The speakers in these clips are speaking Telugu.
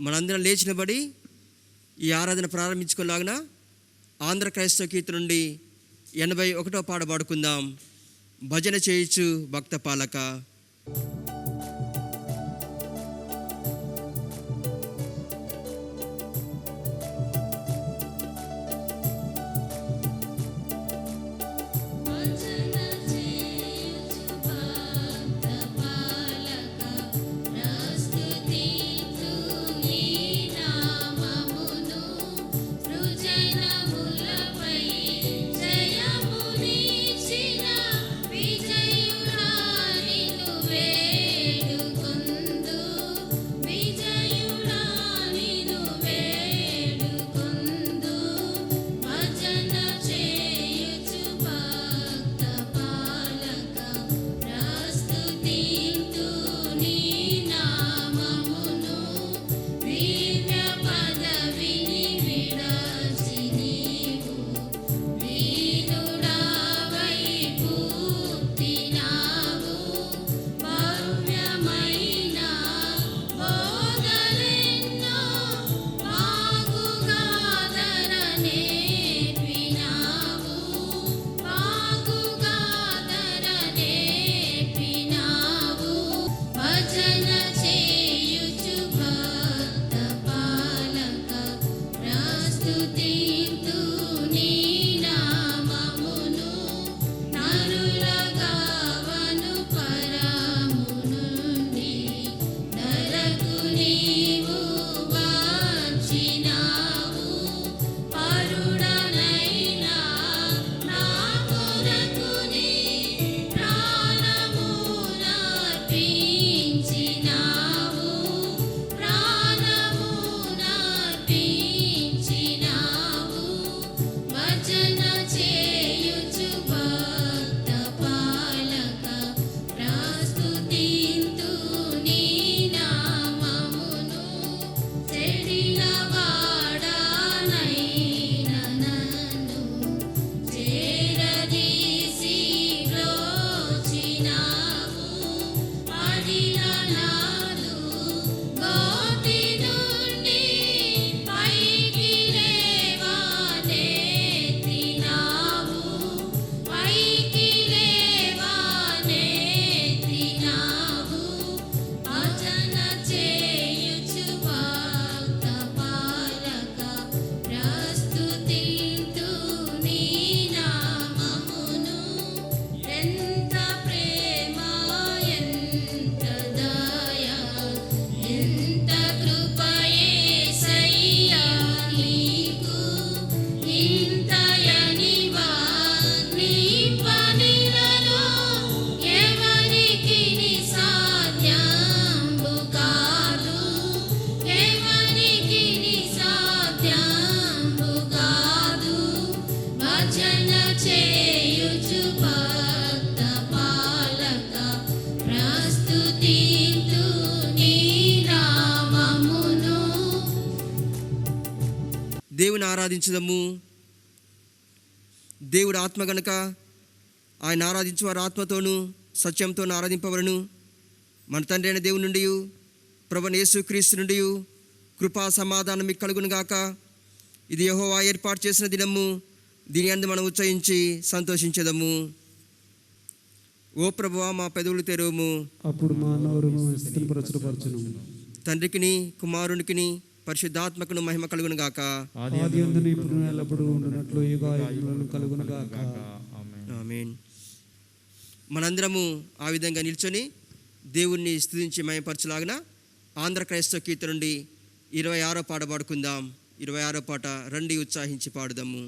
మనందరం లేచి నిలబడి ఈ ఆరాధన ప్రారంభించుకునేలాగున ఆంధ్ర క్రైస్తవ కీర్తన నుండి 81వ పాట పాడుకుందాం. భజన చేయుచు భక్త పాలక. దేవుని ఆరాధించుదాము. దేవుడు ఆత్మ గనుక ఆయన ఆరాధించు వారు ఆత్మతోనూ సత్యంతోనూ ఆరాధింపవలను. మన తండ్రి అయిన దేవుని నుండి ప్రభువైన యేసుక్రీస్తు నుండి కృపా సమాధానం మీకు కలుగును గాక. ఇది యెహోవా ఏర్పాటు చేసిన దినము, దీని యందు మనం ఉత్సహించి సంతోషించదము. ఓ ప్రభువా, మా పెదవులు తెరవుము, అప్పుడు మా నోరు స్తుతిపరచును. తండ్రికిని కుమారునికిని పరిశుద్ధాత్మకును మహిమ కలుగును గాక. ఆదియందును ఇప్పుడును ఎల్లప్పుడూ ఉండునట్లు యుగాయుగములను కలుగును గాక. ఆమేన్. మనందరము ఆ విధంగా నిల్చొని దేవుణ్ణి స్తుతించి మహిమపరచలాగిన ఆంధ్ర క్రైస్తవ కీర్తన నుండి 26వ పాట పాడుకుందాం. 26వ పాట రండి ఉత్సాహించి పాడుదాము.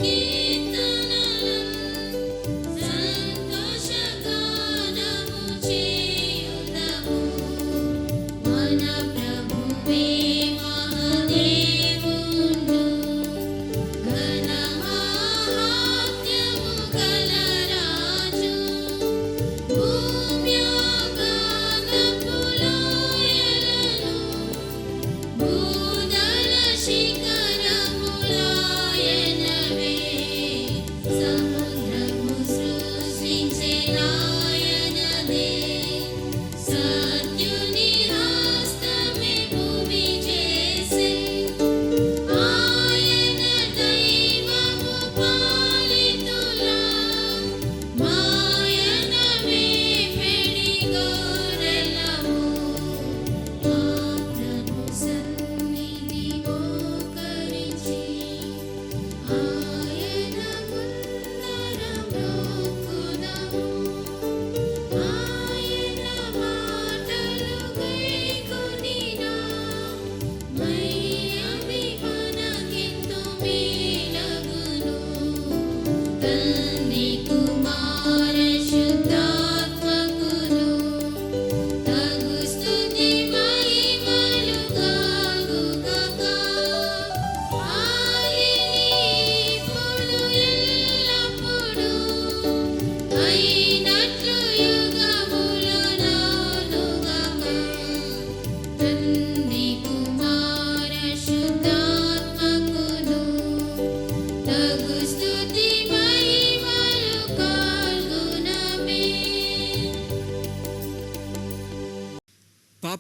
Yeah.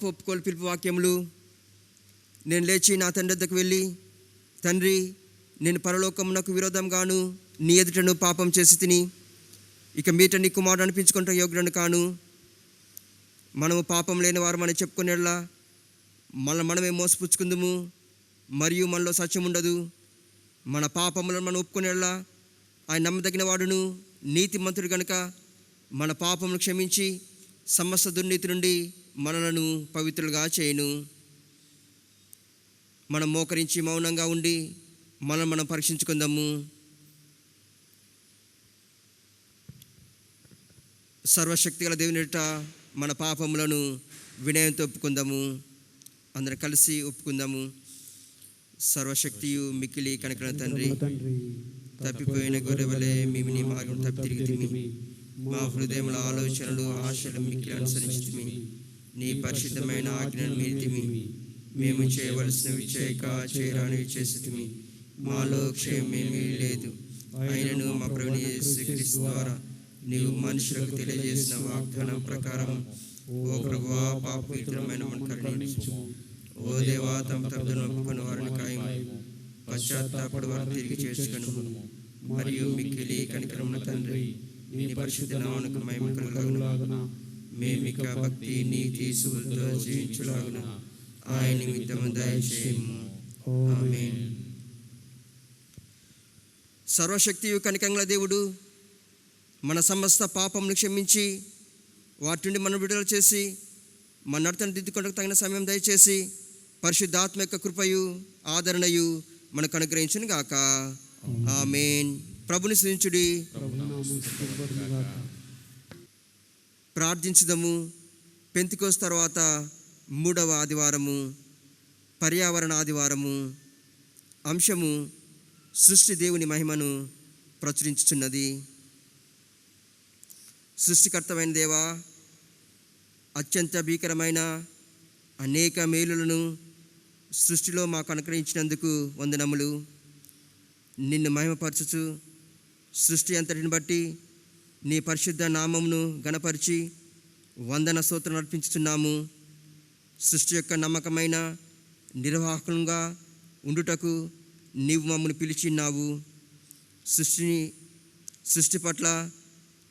పాప ఒప్పుకోలు పిలుపు వాక్యములు, నేను లేచి నా తండ్రి వద్దకు వెళ్ళి, తండ్రి, నేను పరలోకమునకు విరోధంగాను నీ ఎదుటను పాపం చేసి తిని ఇక మీట నీ కుమారుడు అనిపించుకుంటా యోగ్యుడను కాను. మనము పాపం లేని వారు మనం చెప్పుకునేలా మనమే మోసపుచ్చుకుందుము, మరియు మనలో సత్యం ఉండదు. మన పాపములను మనం ఒప్పుకునేలా ఆయన నమ్మదగిన వాడును, నీతిమంతుడు గనుక మన పాపమును క్షమించి సమస్త దుర్నీతి నుండి మనలను పవిత్రులుగా చేయును. మనం మోకరించి మౌనంగా ఉండి మనం పరీక్షించుకుందాము. సర్వశక్తిగల దేవుని ఎదుట మన పాపములను వినయంతో ఒప్పుకుందాము. అందరం కలిసి ఒప్పుకుందాము. సర్వశక్తియు మిక్కిలి కనికరం తండ్రి, తప్పిపోయిన గొర్రెవలే మేము నీ మార్గం తప్పి తిరిగి మా హృదయముల ఆలోచనలు ఆశలు మిక్కిలి అనుసరించితిమి. నీ పరిశుద్ధమైన ఆజ్ఞను మీరితిమి. మేము చేయవలసినవి చేయక చేయరానివి చేసితిమి. మాలో క్షేమేమీ లేదు. అయినను మా ప్రభువైన యేసుక్రీస్తు ద్వారా నీవు మనుషులకు తెలియజేసిన వాగ్దానం ప్రకారం ఓ ప్రభువా, పాపపీఠమైన మనకు కరుణించు. ఓ దేవా, తమ తప్పులను ఒప్పుకొని వారిని ఖాయం, పశ్చాత్తాపడు వారు తిరిగి చేర్చుకొను. మరియు మిక్కిలి కనికరమున తండ్రి, నీ పరిశుద్ధ నామమునకు మహిమ కలుగులాగున మేమిక భక్తి నీతి సుబుద్ధితో జీవించులాగున ఆయన నిమిత్తము దయచేయము. ఆమేన్. సర్వశక్తియు కనికరంగల దేవుడు మన సమస్త పాపమును క్షమించి వాటి నుండి మనం విడుదల చేసి మన నడతను దిద్దుకొనకు తగిన సమయం దయచేసి పరిశుద్ధాత్మ యొక్క కృపయు ఆదరణయు మనకు అనుగ్రహించును గాక. ఆమేన్. ప్రభుని స్తుతించుడి. ప్రార్థించుదము. పెంతెకోస్తు తర్వాత 3వ ఆదివారము, పర్యావరణ ఆదివారము. అంశము సృష్టి దేవుని మహిమను ప్రచురించుచున్నది. సృష్టికర్తమైన దేవా, అత్యంత భీకరమైన అనేక మేలులను సృష్టిలో మాకు అనుగ్రహించినందుకు వందనములు. నిన్ను మహిమపరచుచు సృష్టి అంతటిని బట్టి నీ పరిశుద్ధ నామమును గణపరిచి వందన స్తోత్రం అర్పించుచున్నాము. సృష్టి యొక్క నమ్మకమైన నిర్వాహకులుగా ఉండుటకు నీవు మమ్మల్ని పిలిచిన్నావు. సృష్టి పట్ల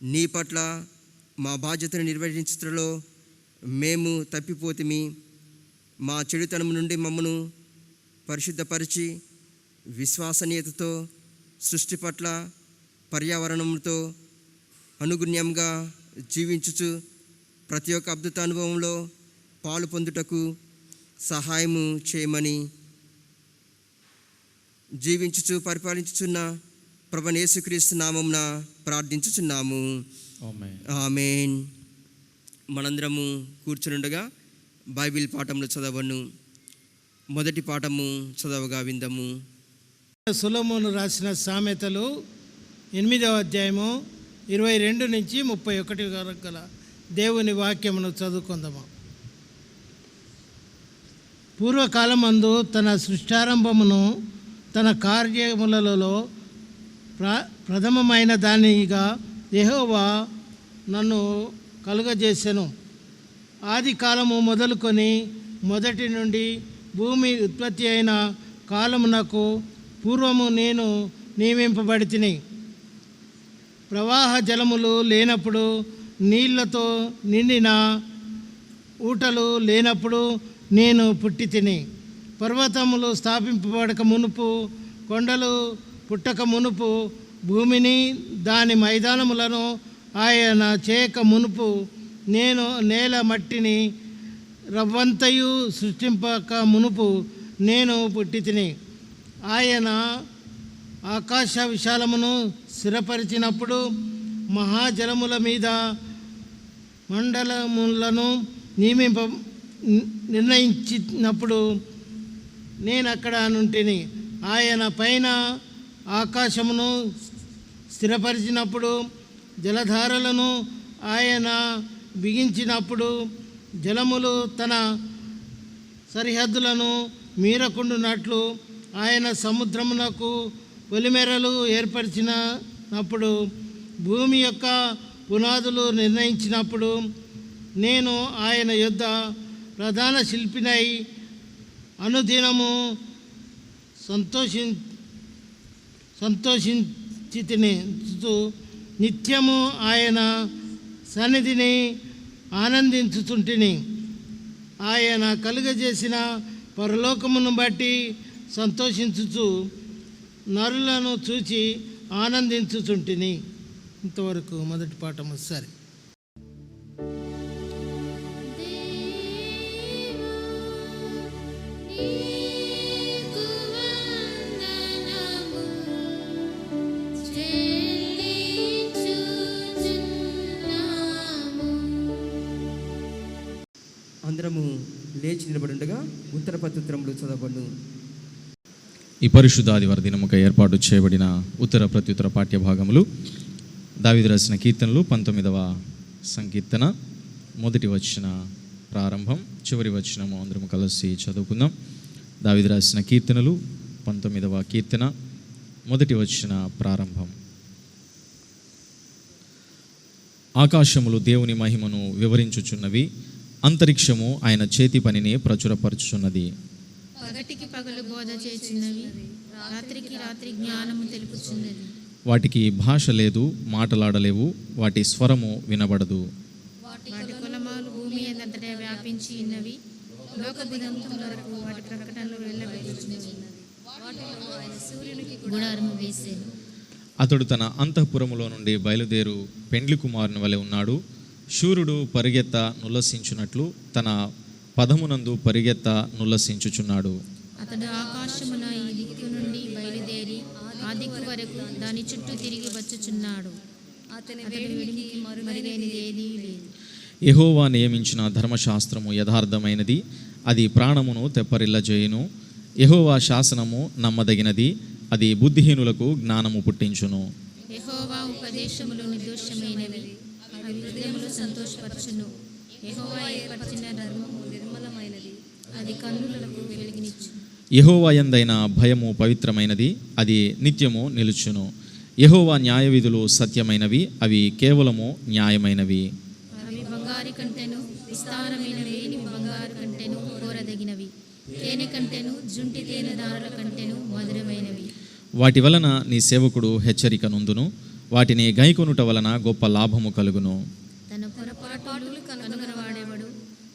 నీ పట్ల మా బాధ్యతను నిర్వహించడంలో మేము తప్పిపోతిమి. మా చెడుతనం నుండి మమ్మను పరిశుద్ధపరిచి విశ్వసనీయతతో సృష్టి పట్ల పర్యావరణంతో అనుగుణ్యంగా జీవించుచు ప్రతి ఒక్క అద్భుత అనుభవంలో పాలు పొందుటకు సహాయము చేయమని జీవించుచు పరిపాలించుచున్న ప్రభువైన యేసుక్రీస్తు నామమున ప్రార్థించుచున్నాము. ఆమేన్. మనందరము కూర్చునుండగా బైబిల్ పాఠములు చదవను. మొదటి పాఠము చదవగా విందము. సొలొమోను రాసిన సామెతలు 8వ అధ్యాయము 22 నుంచి 31 వరకు గల దేవుని వాక్యమును చదువుకుందాము. పూర్వకాలమందు తన సృష్టారంభమును తన కార్యములలో ప్రథమమైన దానిగా యెహోవా నన్ను కలుగజేసెను. ఆది కాలము మొదలుకొని మొదటి నుండి భూమి ఉత్పత్తి అయిన కాలమునకు పూర్వము నేను నియమింపబడితిని. ప్రవాహ జలములు లేనప్పుడు, నీళ్లతో నిండిన ఊటలు లేనప్పుడు నేను పుట్టి తిని. పర్వతములు స్థాపింపబడక మునుపు, కొండలు పుట్టక మునుపు, భూమిని దాని మైదానములను ఆయన చేయక మునుపు, నేను నేల మట్టిని రవ్వంతయు సృష్టింపక మునుపు నేను పుట్టి తిని. ఆయన ఆకాశ విశాలమును స్థిరపరిచినప్పుడు, మహాజలముల మీద మండలములను నిర్ణయించినప్పుడు నేను అక్కడ నుంటిని. ఆయన పైన ఆకాశమును స్థిరపరిచినప్పుడు, జలధారలను ఆయన బిగించినప్పుడు, జలములు తన సరిహద్దులను మీరకుండునట్లు ఆయన సముద్రమునకు ఒలిమెరలు ఏర్పరిచినప్పుడు, భూమి యొక్క పునాదులు నిర్ణయించినప్పుడు, నేను ఆయన యొద్ద ప్రధాన శిల్పినై అనుదినము సంతోషించుతూ నిత్యము ఆయన సన్నిధిని ఆనందించుచుంటిని. ఆయన కలుగజేసిన పరలోకమును బట్టి సంతోషించుచు నరులను చూచి ఆనందించుచుంటిని. ఇంతవరకు మొదటి పాఠము. సరే, అందరము లేచి నిలబడుండగా ఉత్తర ప్రత్యుత్తరములు చదవబడును. ఈ పరిశుద్ధాదివార దినముగా ఏర్పాటు చేయబడిన ఉత్తర ప్రత్యుత్తర పాఠ్యభాగములు దావీదు రాసిన కీర్తనలు 19వ సంకీర్తన మొదటి వచన ప్రారంభం, చివరి వచనము అందరం కలిసి చదువుకుందాం. దావీదు రాసిన కీర్తనలు 19వ కీర్తన మొదటి వచన ప్రారంభం. ఆకాశములు దేవుని మహిమను వివరించుచున్నవి, అంతరిక్షము ఆయన చేతి పనిని ప్రచురపరచుచున్నది. పగటికి పగలు బోధ చేయుచున్నవి, రాత్రికి రాత్రి జ్ఞానము తెలుపుచున్నది. వాటికి భాష లేదు, మాటలాడలేవు, వాటి స్వరము వినబడదు. వాటి కులమాలు భూమి అంతటా వ్యాపించి ఉన్నవి, లోకదిగంతం వరకు వాటి ప్రకటనలు వెళ్ళబెట్టుచున్నవి. వాటిలో ఆయన సూర్యునికి గుడారము వేసెను. అతడు తన అంతఃపురములో నుండి బయలుదేరు పెండ్లి కుమారుని వలె ఉన్నాడు. శూరుడు పరిగెత్త నుల్లసించున్నట్లు తన పదమునందు పరిగెత్త నుల్లసించుచున్నాడు. అతడు ఆకాశమున ఈ దిక్కు నుండి బయలుదేరి ఆ దిక్కు వరకు దాని చుట్టూ తిరిగి వచ్చుచున్నాడు. అతని వేడికి మరుగైనది ఏదీ లేదు. యెహోవా నియమించిన ధర్మశాస్త్రము యథార్థమైనది, అది ప్రాణమును తెప్పరిల్లజేయును. యెహోవా శాసనము నమ్మదగినది, అది బుద్ధిహీనులకు జ్ఞానము పుట్టించును. యెహోవా ఉపదేశములు నిర్దోషమైనవి, అవి హృదయములు సంతోషపరచును. యెహోవా ఏర్పరిచిన ధర్మము నిర్మలమైనది, అది కన్నులకు వెలుగునిచ్చు. యెహోవా యందైన భయము పవిత్రమైనది, అది నిత్యము నిలుచును. యెహోవా న్యాయవిధులు సత్యమైనవి, అవి కేవలము న్యాయమైనవి. అవి బంగారు కంటెను విస్తారమైనవి, బంగారు కంటెను కోరదగినవి, తేనె కంటెను జుంటి తేనె దారుల కంటెను మధురమైనవి. వాటి వలన నీ సేవకుడు హెచ్చరిక నొందును, వాటిని గైకొనుట వలన గొప్ప లాభము కలుగును. తన పొరపాటులు కనుగొనవాడేవాడు.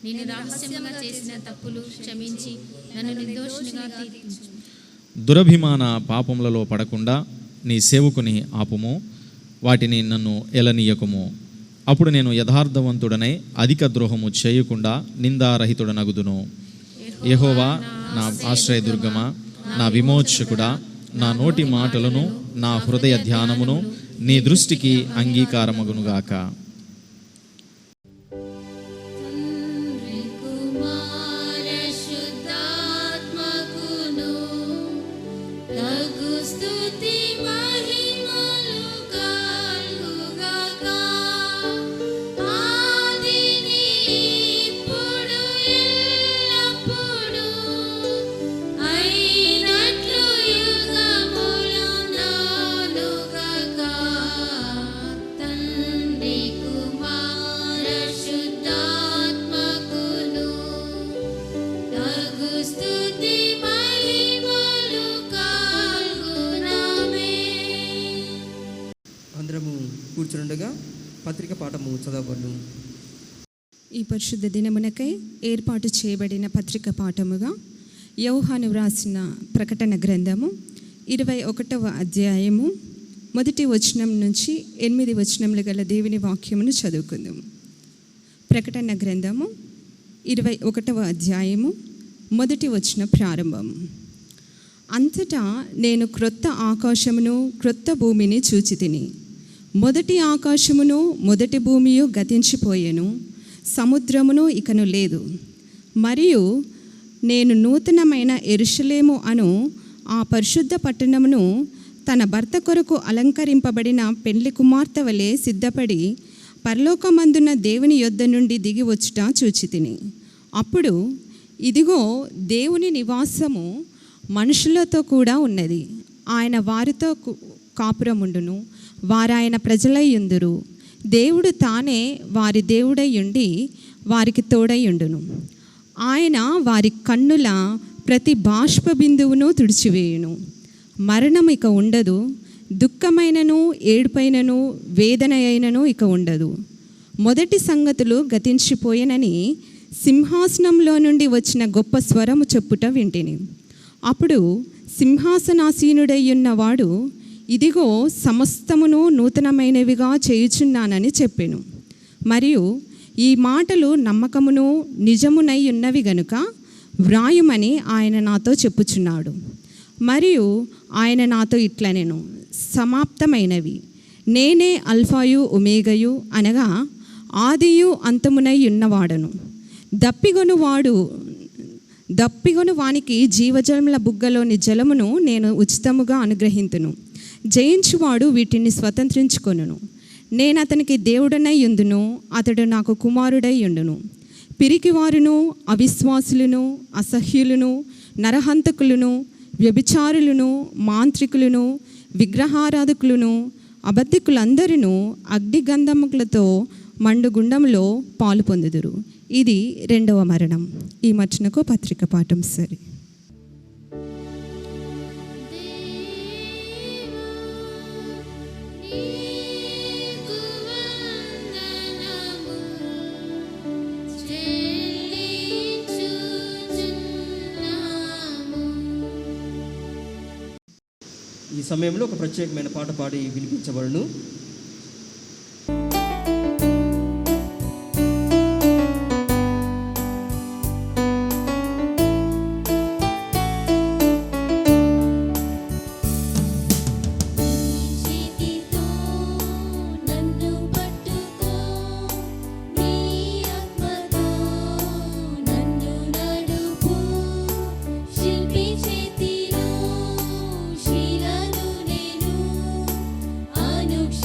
నేను రహస్యముగా చేసిన తప్పులు క్షమించి నన్ను నిర్దోషినిగా తీర్చు. దురభిమాన పాపములలో పడకుండా నీ సేవకుని ఆపుము, వాటిని నన్ను ఎలనీయకుము. అప్పుడు నేను యథార్థవంతుడనై అధిక ద్రోహము చేయకుండా నిందారహితుడనగుదును. యెహోవా నా ఆశ్రయదుర్గమా, నా విమోచకుడా, నా నోటి మాటలను నా హృదయ ధ్యానమును నీ దృష్టికి అంగీకారమగునుగాక. అందరము కూర్చుండగా పత్రిక పాఠము చదవబడును. ఈ పరిశుద్ధ దినమునకై ఏర్పాటు చేయబడిన పత్రిక పాఠముగా యోహాను వ్రాసిన ప్రకటన గ్రంథము 21వ అధ్యాయము 1 వచనం నుంచి 8 వచనములు గల దేవుని వాక్యమును చదువుకుందాం. ప్రకటన గ్రంథము 21వ అధ్యాయము 1 వచన ప్రారంభం. అంతటా నేను క్రొత్త ఆకాశమును క్రొత్త భూమిని చూచితిని. మొదటి ఆకాశమును మొదటి భూమియు గతించిపోయెను, సముద్రమును ఇకను లేదు. మరియు నేను నూతనమైన యెరూషలేము అను ఆ పరిశుద్ధ పట్టణమును తన భర్త కొరకు అలంకరింపబడిన పెండ్లి కుమార్తె వలె సిద్ధపడి పరలోకమందున దేవుని యొద్ద నుండి దిగి వచ్చుట చూచితిని. అప్పుడు ఇదిగో దేవుని నివాసము మనుషులతో కూడా ఉన్నది. ఆయన వారితో కాపురముండును, వారాయన ప్రజలై యుందురు. దేవుడు తానే వారి దేవుడై ఉండి వారికి తోడై ఉండును. ఆయన వారి కన్నుల ప్రతి బాష్ప బిందువును తుడిచివేయును. మరణం ఇక ఉండదు, దుఃఖమైనను ఏడుపైనను వేదన అయినను ఇక ఉండదు. మొదటి సంగతులు గతించిపోయెనని సింహాసనంలో నుండి వచ్చిన గొప్ప స్వరము చెప్పుట వింటిని. అప్పుడు సింహాసనాసీనుడై ఉన్నవాడు, ఇదిగో సమస్తమును నూతనమైనవిగా చేయుచున్నానని చెప్పెను. మరియు ఈ మాటలు నమ్మకమును నిజమునై ఉన్నవి గనుక వ్రాయుమని ఆయన నాతో చెప్పుచున్నాడు. మరియు ఆయన నాతో ఇట్లనెను, సమాప్తమైనవి. నేనే అల్ఫాయు ఒమేగయు, అనగా ఆదియు అంతమునై ఉన్నవాడను. దప్పిగొను వానికి జీవజలముల బుగ్గలోని జలమును నేను ఉచితముగా అనుగ్రహింతును. జయించువాడు వీటిని స్వతంత్రించుకొనును. నేను అతనికి దేవుడనై యుందును, అతడు నాకు కుమారుడై యుండును. పిరికివారును, అవిశ్వాసులను, అసహ్యులను, నరహంతకులను, వ్యభిచారులను, మాంత్రికులను, విగ్రహారాధకులను, అబద్ధికులందరూ అగ్నిగంధములతో మండుగుండంలో పాలు పొందుదురు. ఇది 2వ మరణం. ఈ మర్చనకు పత్రిక పాఠం సరి. ఈ సమయంలో ఒక ప్రత్యేకమైన పాట పాడి వినిపించబడును. శిల్పి చేతిలో శిలను నేను అనుక్ష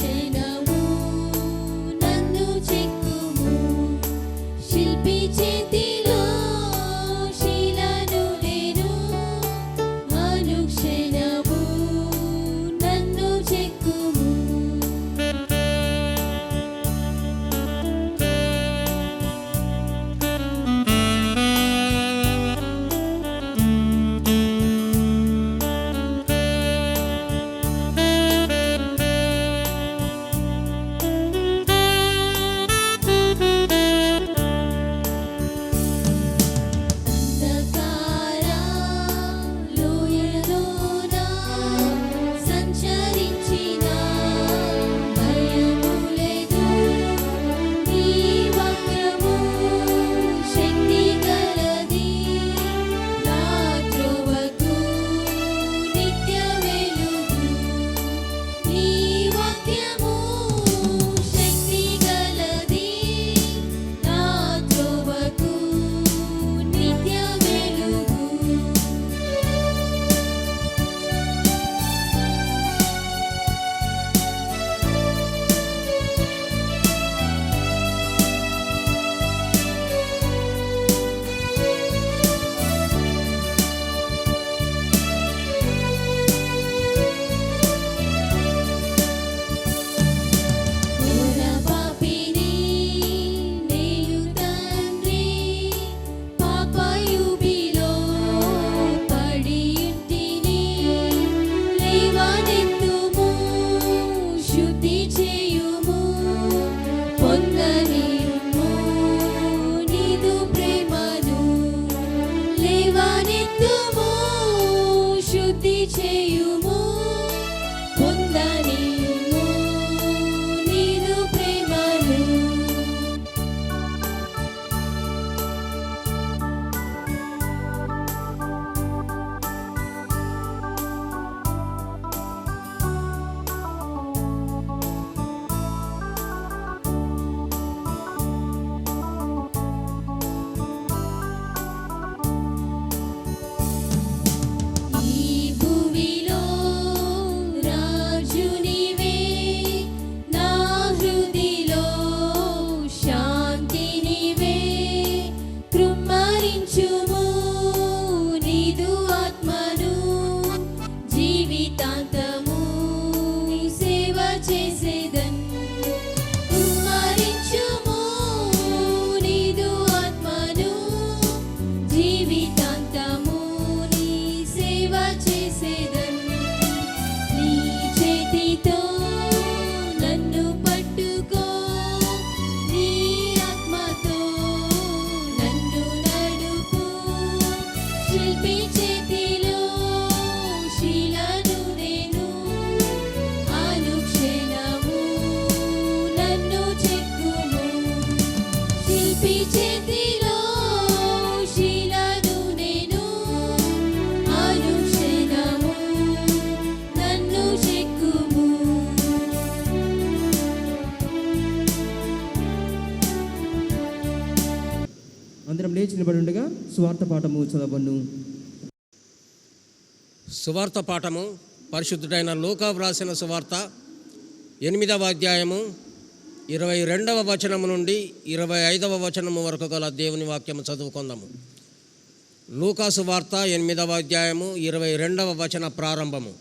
నిలబడి ఉండగా సువార్త పాఠము చదవను. సువార్త పాఠము పరిశుద్ధుడైన లూకా వ్రాసిన సువార్త 8వ అధ్యాయము 22వ వచనము నుండి 25వ వచనము వరకు గల దేవుని వాక్యము చదువుకుందాము. లూకా సువార్త 8వ అధ్యాయము 22వ వచన ప్రారంభము.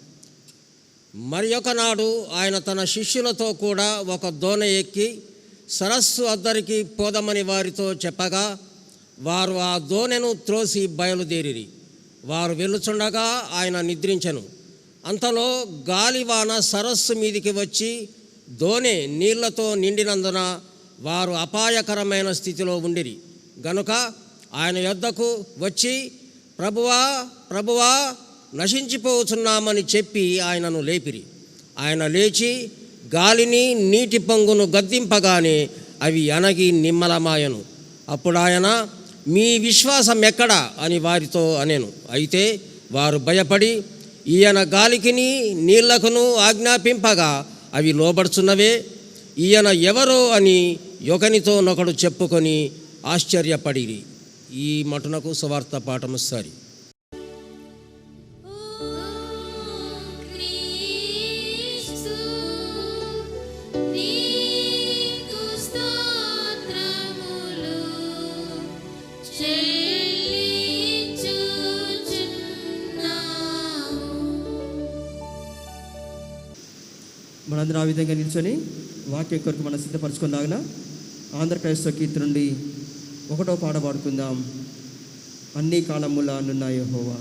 మరి ఒకనాడు ఆయన తన శిష్యులతో కూడా ఒక దోణి ఎక్కి సరస్సు అద్దరికి పోదమని వారితో చెప్పగా వారు ఆ దోణెను త్రోసి బయలుదేరిరి. వారు వెళ్ళుచుండగా ఆయన నిద్రించెను. అంతలో గాలివాన సరస్సు మీదికి వచ్చి దోణి నీళ్లతో నిండినందున వారు అపాయకరమైన స్థితిలో ఉండిరి. గనుక ఆయన యొద్దకు వచ్చి, ప్రభువా ప్రభువా, నశించిపోతున్నామని చెప్పి ఆయనను లేపిరి. ఆయన లేచి గాలిని నీటి పొంగును గద్దింపగానే అవి అణగి నిమ్మలమాయను. అప్పుడు ఆయన, మీ విశ్వాసం ఎక్కడా అని వారితో అనెను. అయితే వారు భయపడి, ఈయన గాలికిని నీళ్లకును ఆజ్ఞాపింపగా అవి లోబడుచున్నవే, ఈయన ఎవరో అని ఒకనితోనొకడు చెప్పుకొని ఆశ్చర్యపడిరి. ఈ మటునకు సువార్త పాఠము సరి. మనందరం ఆ విధంగా నిల్చొని వాక్యం కొరకు మనం సిద్ధపరచుకుందాగిన ఆంధ్రప్రదేశ్లో కీర్తి నుండి 1వ పాట పాడుకుందాం. అన్ని కాలముల నున్న యెహోవా.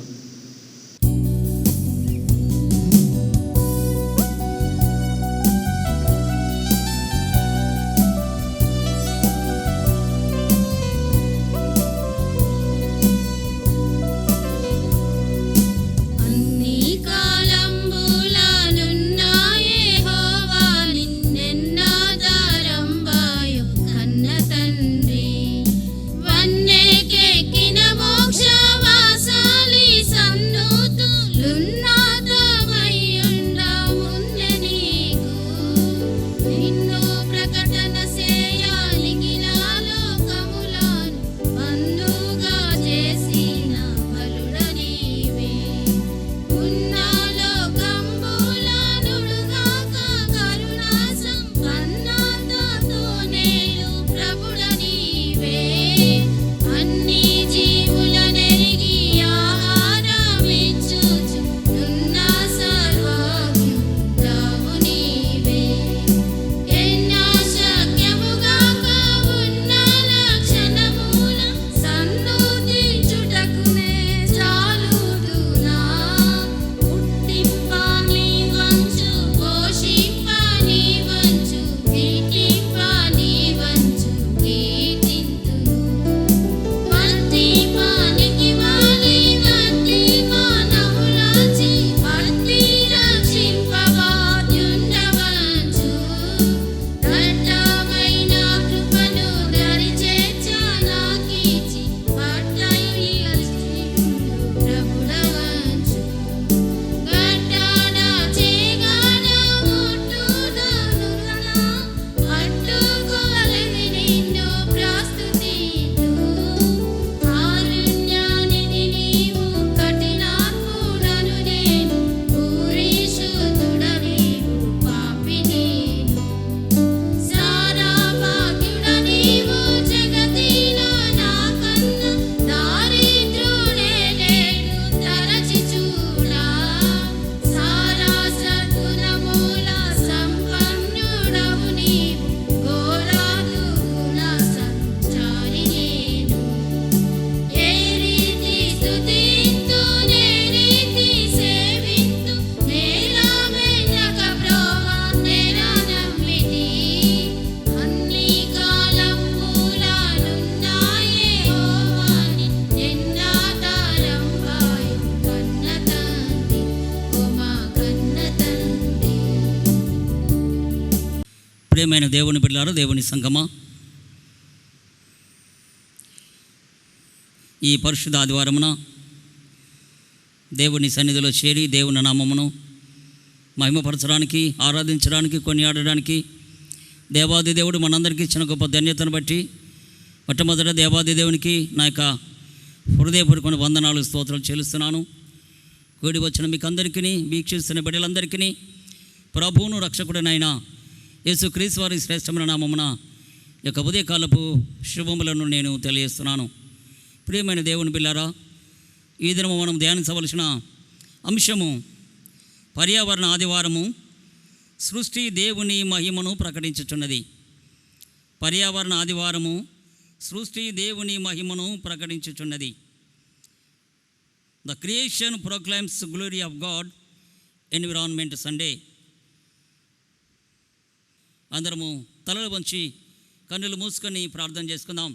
ప్రియమైన దేవుని బిడ్డలారా, దేవుని సంగమా, ఈ పరిశుద్ధ ఆదివారమున దేవుని సన్నిధిలో చేరి దేవుని నామమును మహిమపరచడానికి, ఆరాధించడానికి, కొనియాడడానికి దేవాది దేవుడు మనందరికీ ఇచ్చిన గొప్ప ధన్యతను బట్టి మొట్టమొదట దేవాది దేవునికి నా యొక్క హృదయపూర్వక వందనాలు స్తోత్రాలు చెల్లిస్తున్నాను. కూడి వచ్చిన మీకు అందరికీ, వీక్షిస్తున్న బిడ్డలందరికీ ప్రభువును రక్షకుడనైన యేసుక్రీస్తు వారి శ్రేష్టమైన నామమున యొక్క ఉదయకాలపు శుభములను నేను తెలియజేస్తున్నాను. ప్రియమైన దేవుని బిడ్డలారా, ఈ దినము మనం ధ్యానించవలసిన అంశము పర్యావరణ ఆదివారము సృష్టి దేవుని మహిమను ప్రకటించుచున్నది. పర్యావరణ ఆదివారము సృష్టి దేవుని మహిమను ప్రకటించుచున్నది. The creation proclaims glory of God, environment Sunday. అందరము తలలు వంచి కన్నులు మూసుకొని ప్రార్థన చేసుకుందాం.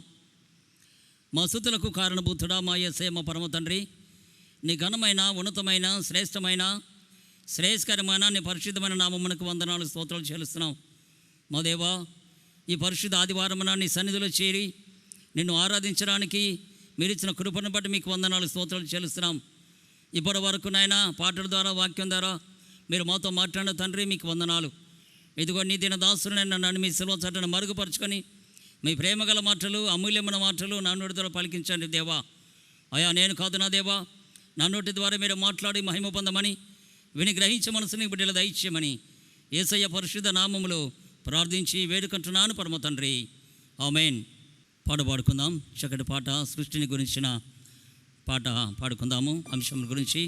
మా స్తుతులకు కారణభూతుడా మా యేసయ్య మా పరమ తండ్రి, నీ ఘనమైన ఉన్నతమైన శ్రేష్టమైన శ్రేయస్కరమైన నీ పరిశుద్ధమైన నామమునకు వందనాలు స్తోత్రాలు చెల్లిస్తున్నాం. మా దేవా, ఈ పరిశుద్ధ ఆదివారమున నీ సన్నిధిలో చేరి నిన్ను ఆరాధించడానికి మీరు ఇచ్చిన కృపను బట్టి మీకు వందనాలు స్తోత్రాలు చెల్లిస్తున్నాం. ఇప్పటి వరకు నాయన పాటల ద్వారా వాక్యం ద్వారా మీరు మాతో మాట్లాడిన తండ్రి మీకు వందనాలు. ఇదిగో నీ దిన దాసుని నన్ను మీ సెలవు చట్టను మరుగుపరుచుకొని మీ ప్రేమగల మాటలు అమూల్యమైన మాటలు నా నోటి ద్వారా పలికించండి దేవా. అయా నేను కాదు నా దేవా, నా నోటి ద్వారా మీరు మాట్లాడి మహిమ పొందమని విని గ్రహించే మనసుని బిడ్డల దయచేయమని యేసయ్య పరిశుద్ధ నామములో ప్రార్థించి వేడుకుంటున్నాను పరమ తండ్రి, ఆమేన్. పాడుకుందాం చక్కటి పాట, సృష్టిని గురించిన పాట పాడుకుందాము. అంశం గురించి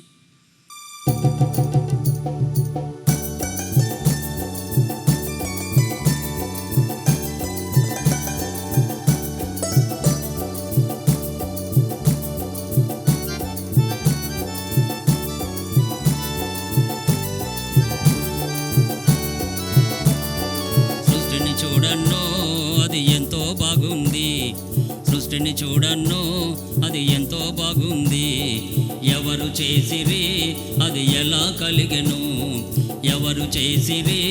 చూడన్నో అది ఎంతో బాగుంది, సృష్టిని చూడన్నో అది ఎంతో బాగుంది. ఎవరు చేసిరి అది ఎలా కలిగెను, ఎవరు చేసిరి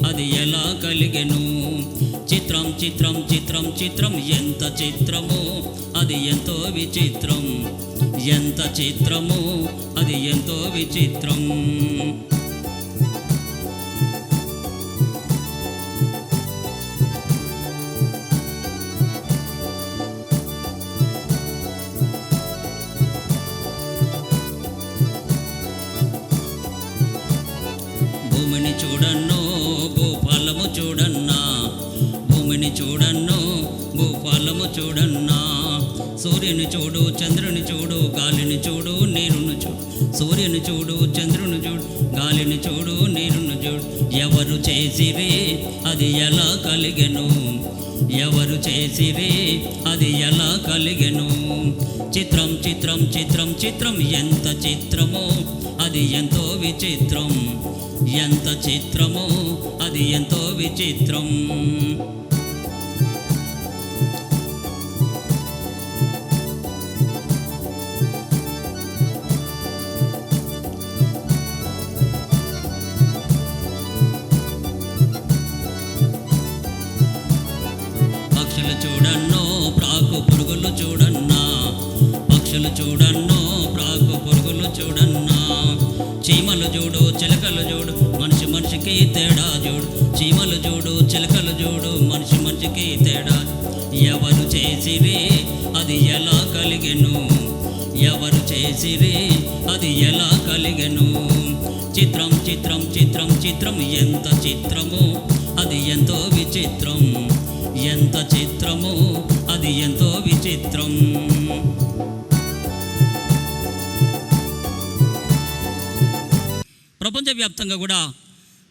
అది ఎలా కలిగెను. చిత్రం చిత్రం చిత్రం చిత్రం ఎంత చిత్రము అది ఎంతో విచిత్రం, ఎంత చిత్రము అది ఎంతో విచిత్రం. భూమిని చూడన్నో భూఫలము చూడన్నా, భూమిని చూడన్నో భూఫలము చూడన్నా. సూర్యుని చూడు చంద్రుని చూడు గాలిని చూడు నీరును చూడు, సూర్యుని చూడు చంద్రుని చూడు గాలిని చూడు నీరును చూడు. ఎవరు చేసిరి అది ఎలా కలిగెను, ఎవరు చేసిరి అది ఎలా కలిగెను. చిత్రం చిత్రం చిత్రం చిత్రం ఎంత చిత్రమో అది ఎంతో విచిత్రం, ఎంత చిత్రమో అది ఎంతో విచిత్రం. పక్షులు చూడన్నో ప్రాకు పురుగులు చూడన్నా, పక్షులు చూడన్నో ప్రాకు పురుగులు చూడన్నా. చీమలు చూడు చిలకలు చూడు మనిషి మనిషికి తేడా చూడు, చీమలు చూడు చిలకలు చూడు మనిషి మనిషికి తేడా. ఎవరు చేసిరి అది ఎలా కలిగెను, ఎవరు చేసిరి అది ఎలా కలిగెను. చిత్రం చిత్రం చిత్రం చిత్రం ఎంత చిత్రము అది ఎంతో విచిత్రం, ఎంత చిత్రము అది ఎంతో విచిత్రం. ప్రపంచవ్యాప్తంగా కూడా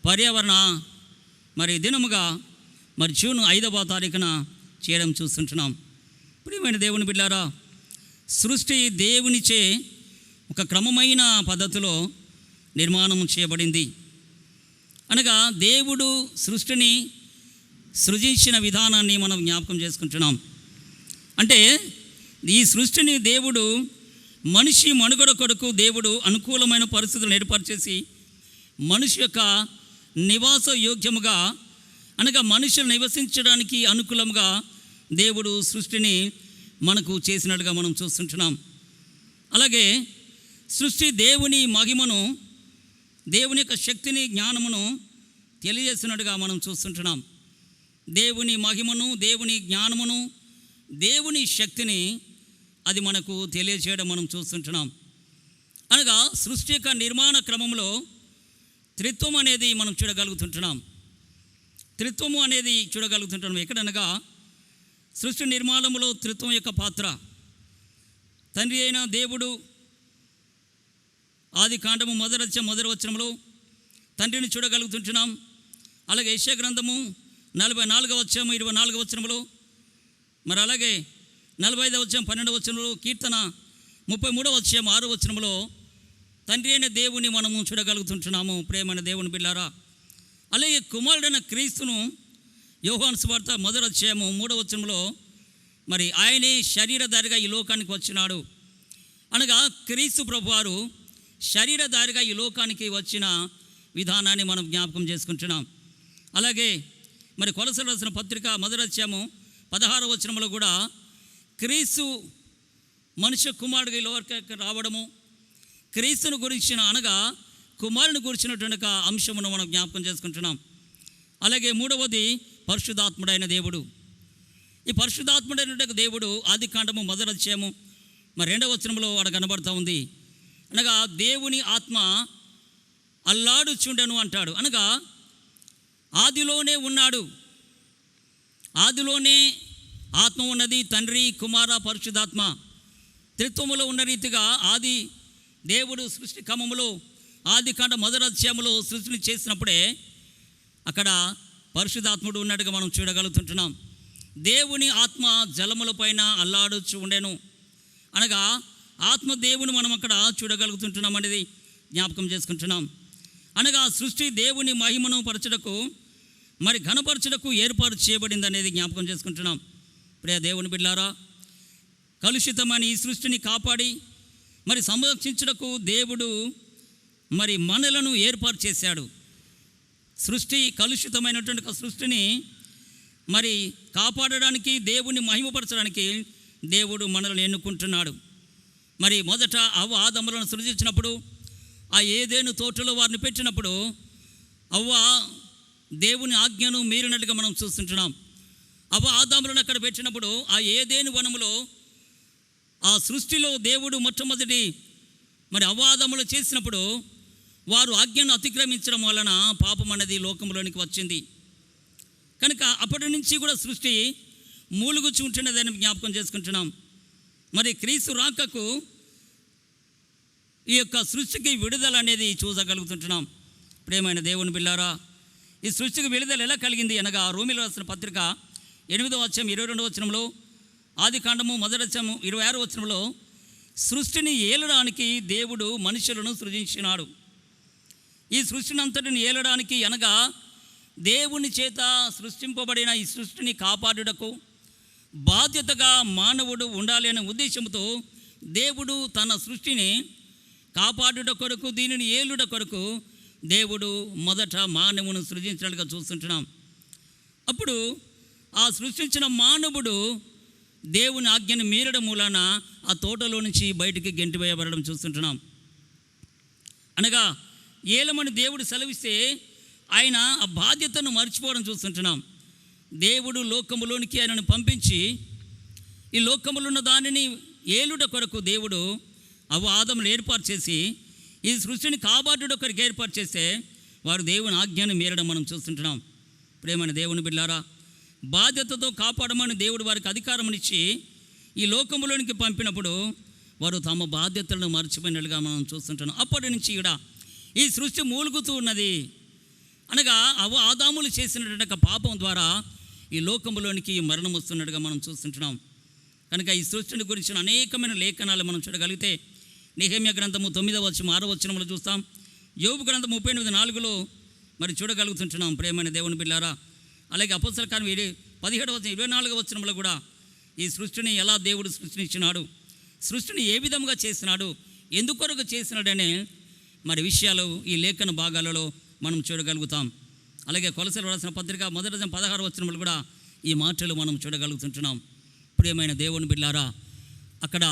పర్యావరణ దినముగా జూన్ 5వ తారీఖున చేయడం చూస్తుంటున్నాం. ప్రియమైన దేవుని బిడ్డారా, సృష్టి దేవునిచే ఒక క్రమమైన పద్ధతిలో నిర్మాణం చేయబడింది. అనగా దేవుడు సృష్టిని సృజించిన విధానాన్ని మనం జ్ఞాపకం చేసుకుంటున్నాం. అంటే ఈ సృష్టిని దేవుడు మనిషి మనుగడ కొరకు దేవుడు అనుకూలమైన పరిస్థితులను ఏర్పరిచేసి మనిషి యొక్క నివాస యోగ్యముగా అనగా మనుషులు నివసించడానికి అనుకూలంగా దేవుడు సృష్టిని మనకు చేసినట్టుగా మనం చూస్తుంటున్నాం. అలాగే సృష్టి దేవుని మహిమను, దేవుని యొక్క శక్తిని, జ్ఞానమును తెలియజేసినట్టుగా మనం చూస్తుంటున్నాం. దేవుని మహిమను, దేవుని జ్ఞానమును దేవుని శక్తిని అది మనకు తెలియచేయడం మనం చూస్తుంటున్నాం. అనగా సృష్టి యొక్క నిర్మాణ క్రమంలో త్రిత్వం అనేది మనం చూడగలుగుతుంటున్నాం. త్రిత్వము అనేది చూడగలుగుతుంటున్నాం. ఎక్కడనగా సృష్టి నిర్మాణంలో త్రిత్వం యొక్క పాత్ర. తండ్రి అయిన దేవుడు ఆది కాండము మొదటి వచనంలో తండ్రిని చూడగలుగుతుంటున్నాం. అలాగే యెషయా గ్రంథము 44వ అధ్యాయం 24వ వచనంలో, మరి అలాగే 45వ అధ్యాయం 12వ వచనంలో, కీర్తన 33వ అధ్యాయం 6వ వచనంలో తండ్రి అయిన దేవుని మనము చూడగలుగుతుంటున్నాము. ప్రేమైన దేవుని బిడ్డలారా, అలాగే కుమారుడైన క్రీస్తును యోహాను సువార్త 1వ అధ్యాయము 3వ వచనంలో మరి ఆయనే శరీరధారిగా ఈ లోకానికి వచ్చినాడు అనగా క్రీస్తు ప్రభువారు శరీరధారిగా ఈ లోకానికి వచ్చిన విధానాన్ని మనం జ్ఞాపకం చేసుకుంటున్నాం. అలాగే మరి కొలసలు రాసిన పత్రిక 1వ అధ్యాయము 16వ వచనంలో కూడా క్రీస్తు మనుష్య కుమారుడిగా ఈ లోకానికి రావడము, క్రీస్తును గురించిన అనగా కుమారుని గురించినటువంటి అంశమును మనం జ్ఞాపకం చేసుకుంటున్నాం. అలాగే 3వది పరిశుద్ధాత్ముడైన దేవుడు. ఈ పరిశుద్ధాత్ముడైన దేవుడు ఆది కాండము 1వ అధ్యాయము మరి 2వ వచనంలో అక్కడ కనబడుతూ ఉంది. అనగా దేవుని ఆత్మ అల్లాడుచుండెను అంటాడు. అనగా ఆదిలోనే ఉన్నాడు, ఆదిలోనే ఆత్మ ఉన్నది. తండ్రి, కుమార, పరిశుద్ధాత్మ త్రిత్వములో ఉన్న రీతిగా ఆది దేవుడు సృష్టి క్రమములో ఆది కాండ 1వ అధ్యాయములో సృష్టిని చేసినప్పుడే అక్కడ పరిశుద్ధాత్ముడు ఉన్నట్టుగా మనం చూడగలుగుతుంటున్నాం. దేవుని ఆత్మ జలముల పైన అల్లాడుచు ఉండెను అనగా ఆత్మ దేవుని మనం అక్కడ చూడగలుగుతుంటున్నాం అనేది జ్ఞాపకం చేసుకుంటున్నాం. అనగా సృష్టి దేవుని మహిమను పరచుటకు మరి ఘనపరచుటకు ఏర్పాటు చేయబడింది అనేది జ్ఞాపకం చేసుకుంటున్నాం. ప్రియ దేవుని బిడ్డలారా, కలుషితమైన ఈ సృష్టిని కాపాడి మరి సంరక్షించుటకు దేవుడు మరి మనలను ఏర్పాటు చేశాడు. సృష్టి కలుషితమైనటువంటి సృష్టిని మరి కాపాడడానికి, దేవుని మహిమపరచడానికి దేవుడు మనల్ని ఎన్నుకుంటున్నాడు. మరి మొదట అవ్వ ఆదములను సృజించినప్పుడు ఆ ఏదేను తోటలో వారిని పెట్టినప్పుడు అవ్వ దేవుని ఆజ్ఞను మీరినట్టుగా మనం చూస్తుంటున్నాం. అవ్వ ఆదాములను అక్కడ పెట్టినప్పుడు ఆ ఏదేను వనములో ఆ సృష్టిలో దేవుడు మొట్టమొదటి మరి అవ్వ ఆదాములు చేసినప్పుడు వారు ఆజ్ఞను అతిక్రమించడం వలన పాపం అనేది లోకంలోనికి వచ్చింది. కనుక అప్పటి నుంచి కూడా సృష్టి మూలుగుచూ ఉంటున్నదని జ్ఞాపకం చేసుకుంటున్నాం. మరి క్రీస్తు రాకకు ఈ యొక్క సృష్టికి విడుదల అనేది చూసగలుగుతుంటున్నాం. ప్రేమైన దేవుని బిడ్డలారా, ఈ సృష్టికి విడుదల ఎలా కలిగింది అనగా రోమీయులకు రాసిన పత్రిక 8వ అధ్యాయం 22వ వచనంలో, ఆది కాండము 1వ అధ్యాయం 26వ వచనంలో సృష్టిని ఏలడానికి దేవుడు మనుషులను సృజించినాడు. ఈ సృష్టిని అంతటిని ఏలడానికి అనగా దేవుని చేత సృష్టింపబడిన ఈ సృష్టిని కాపాడుటకు బాధ్యతగా మానవుడు ఉండాలి అనే ఉద్దేశంతో దేవుడు తన సృష్టిని కాపాడుట కొరకు, దీనిని ఏలుట కొరకు దేవుడు మొదట మానవుని సృజించినట్టుగా చూస్తుంటున్నాం. అప్పుడు ఆ సృష్టించిన మానవుడు దేవుని ఆజ్ఞను మీరడం మూలాన ఆ తోటలో నుంచి బయటికి గెంటివేయబడడం చూస్తుంటున్నాం. అనగా ఏలమని దేవుడు సెలవిస్తే ఆయన ఆ బాధ్యతను మర్చిపోవడం చూస్తుంటున్నాం. దేవుడు లోకములోనికి ఆయనను పంపించి ఈ లోకములో ఉన్న దానిని ఏలుట కొరకు దేవుడు ఆదమును ఏర్పాటు చేసి ఈ సృష్టిని కాపాడుట కొరకు ఏర్పాటు చేస్తే వారు దేవుని ఆజ్ఞను మీరడం మనం చూస్తుంటున్నాం. ప్రేమైన దేవుని బిడ్డలారా, బాధ్యతతో కాపాడమని దేవుడు వారికి అధికారమునిచ్చి ఈ లోకములోనికి పంపినప్పుడు వారు తమ బాధ్యతలను మర్చిపోయినట్లుగా మనం చూస్తుంటున్నాం. అప్పటి నుంచి ఇక్కడ ఈ సృష్టి మూలుగుతూ ఉన్నది. అనగా ఆదాములు చేసినటువంటి పాపం ద్వారా ఈ లోకములోనికి మరణం వస్తున్నట్టుగా మనం చూస్తుంటున్నాం. కనుక ఈ సృష్టిని గురించిన అనేకమైన లేఖనాలు మనం చూడగలిగితే నెహెమ్యా గ్రంథము 9వ అధ్యాయం 6వ వచనంలో చూస్తాం. యోబు గ్రంథం 38:4లో మరి చూడగలుగుతుంటున్నాం. ప్రేమైన దేవుని బిడ్డలారా, అలాగే అపోస్తల కార్యం 17వ అధ్యాయం 24వ వచనంలో కూడా ఈ సృష్టిని ఎలా దేవుడు సృష్టించినాడు, సృష్టిని ఏ విధంగా చేసినాడు, ఎందుకొరకు చేసినాడనే మరి విషయాలు ఈ లేఖన భాగాలలో మనం చూడగలుగుతాం. అలాగే కొలసలు రాసిన పత్రిక 1వ అధ్యాయం 16వ వచనంలో కూడా ఈ మాటలు మనం చూడగలుగుతుంటున్నాం. ప్రియమైన దేవుని బిడ్డలారా, అక్కడ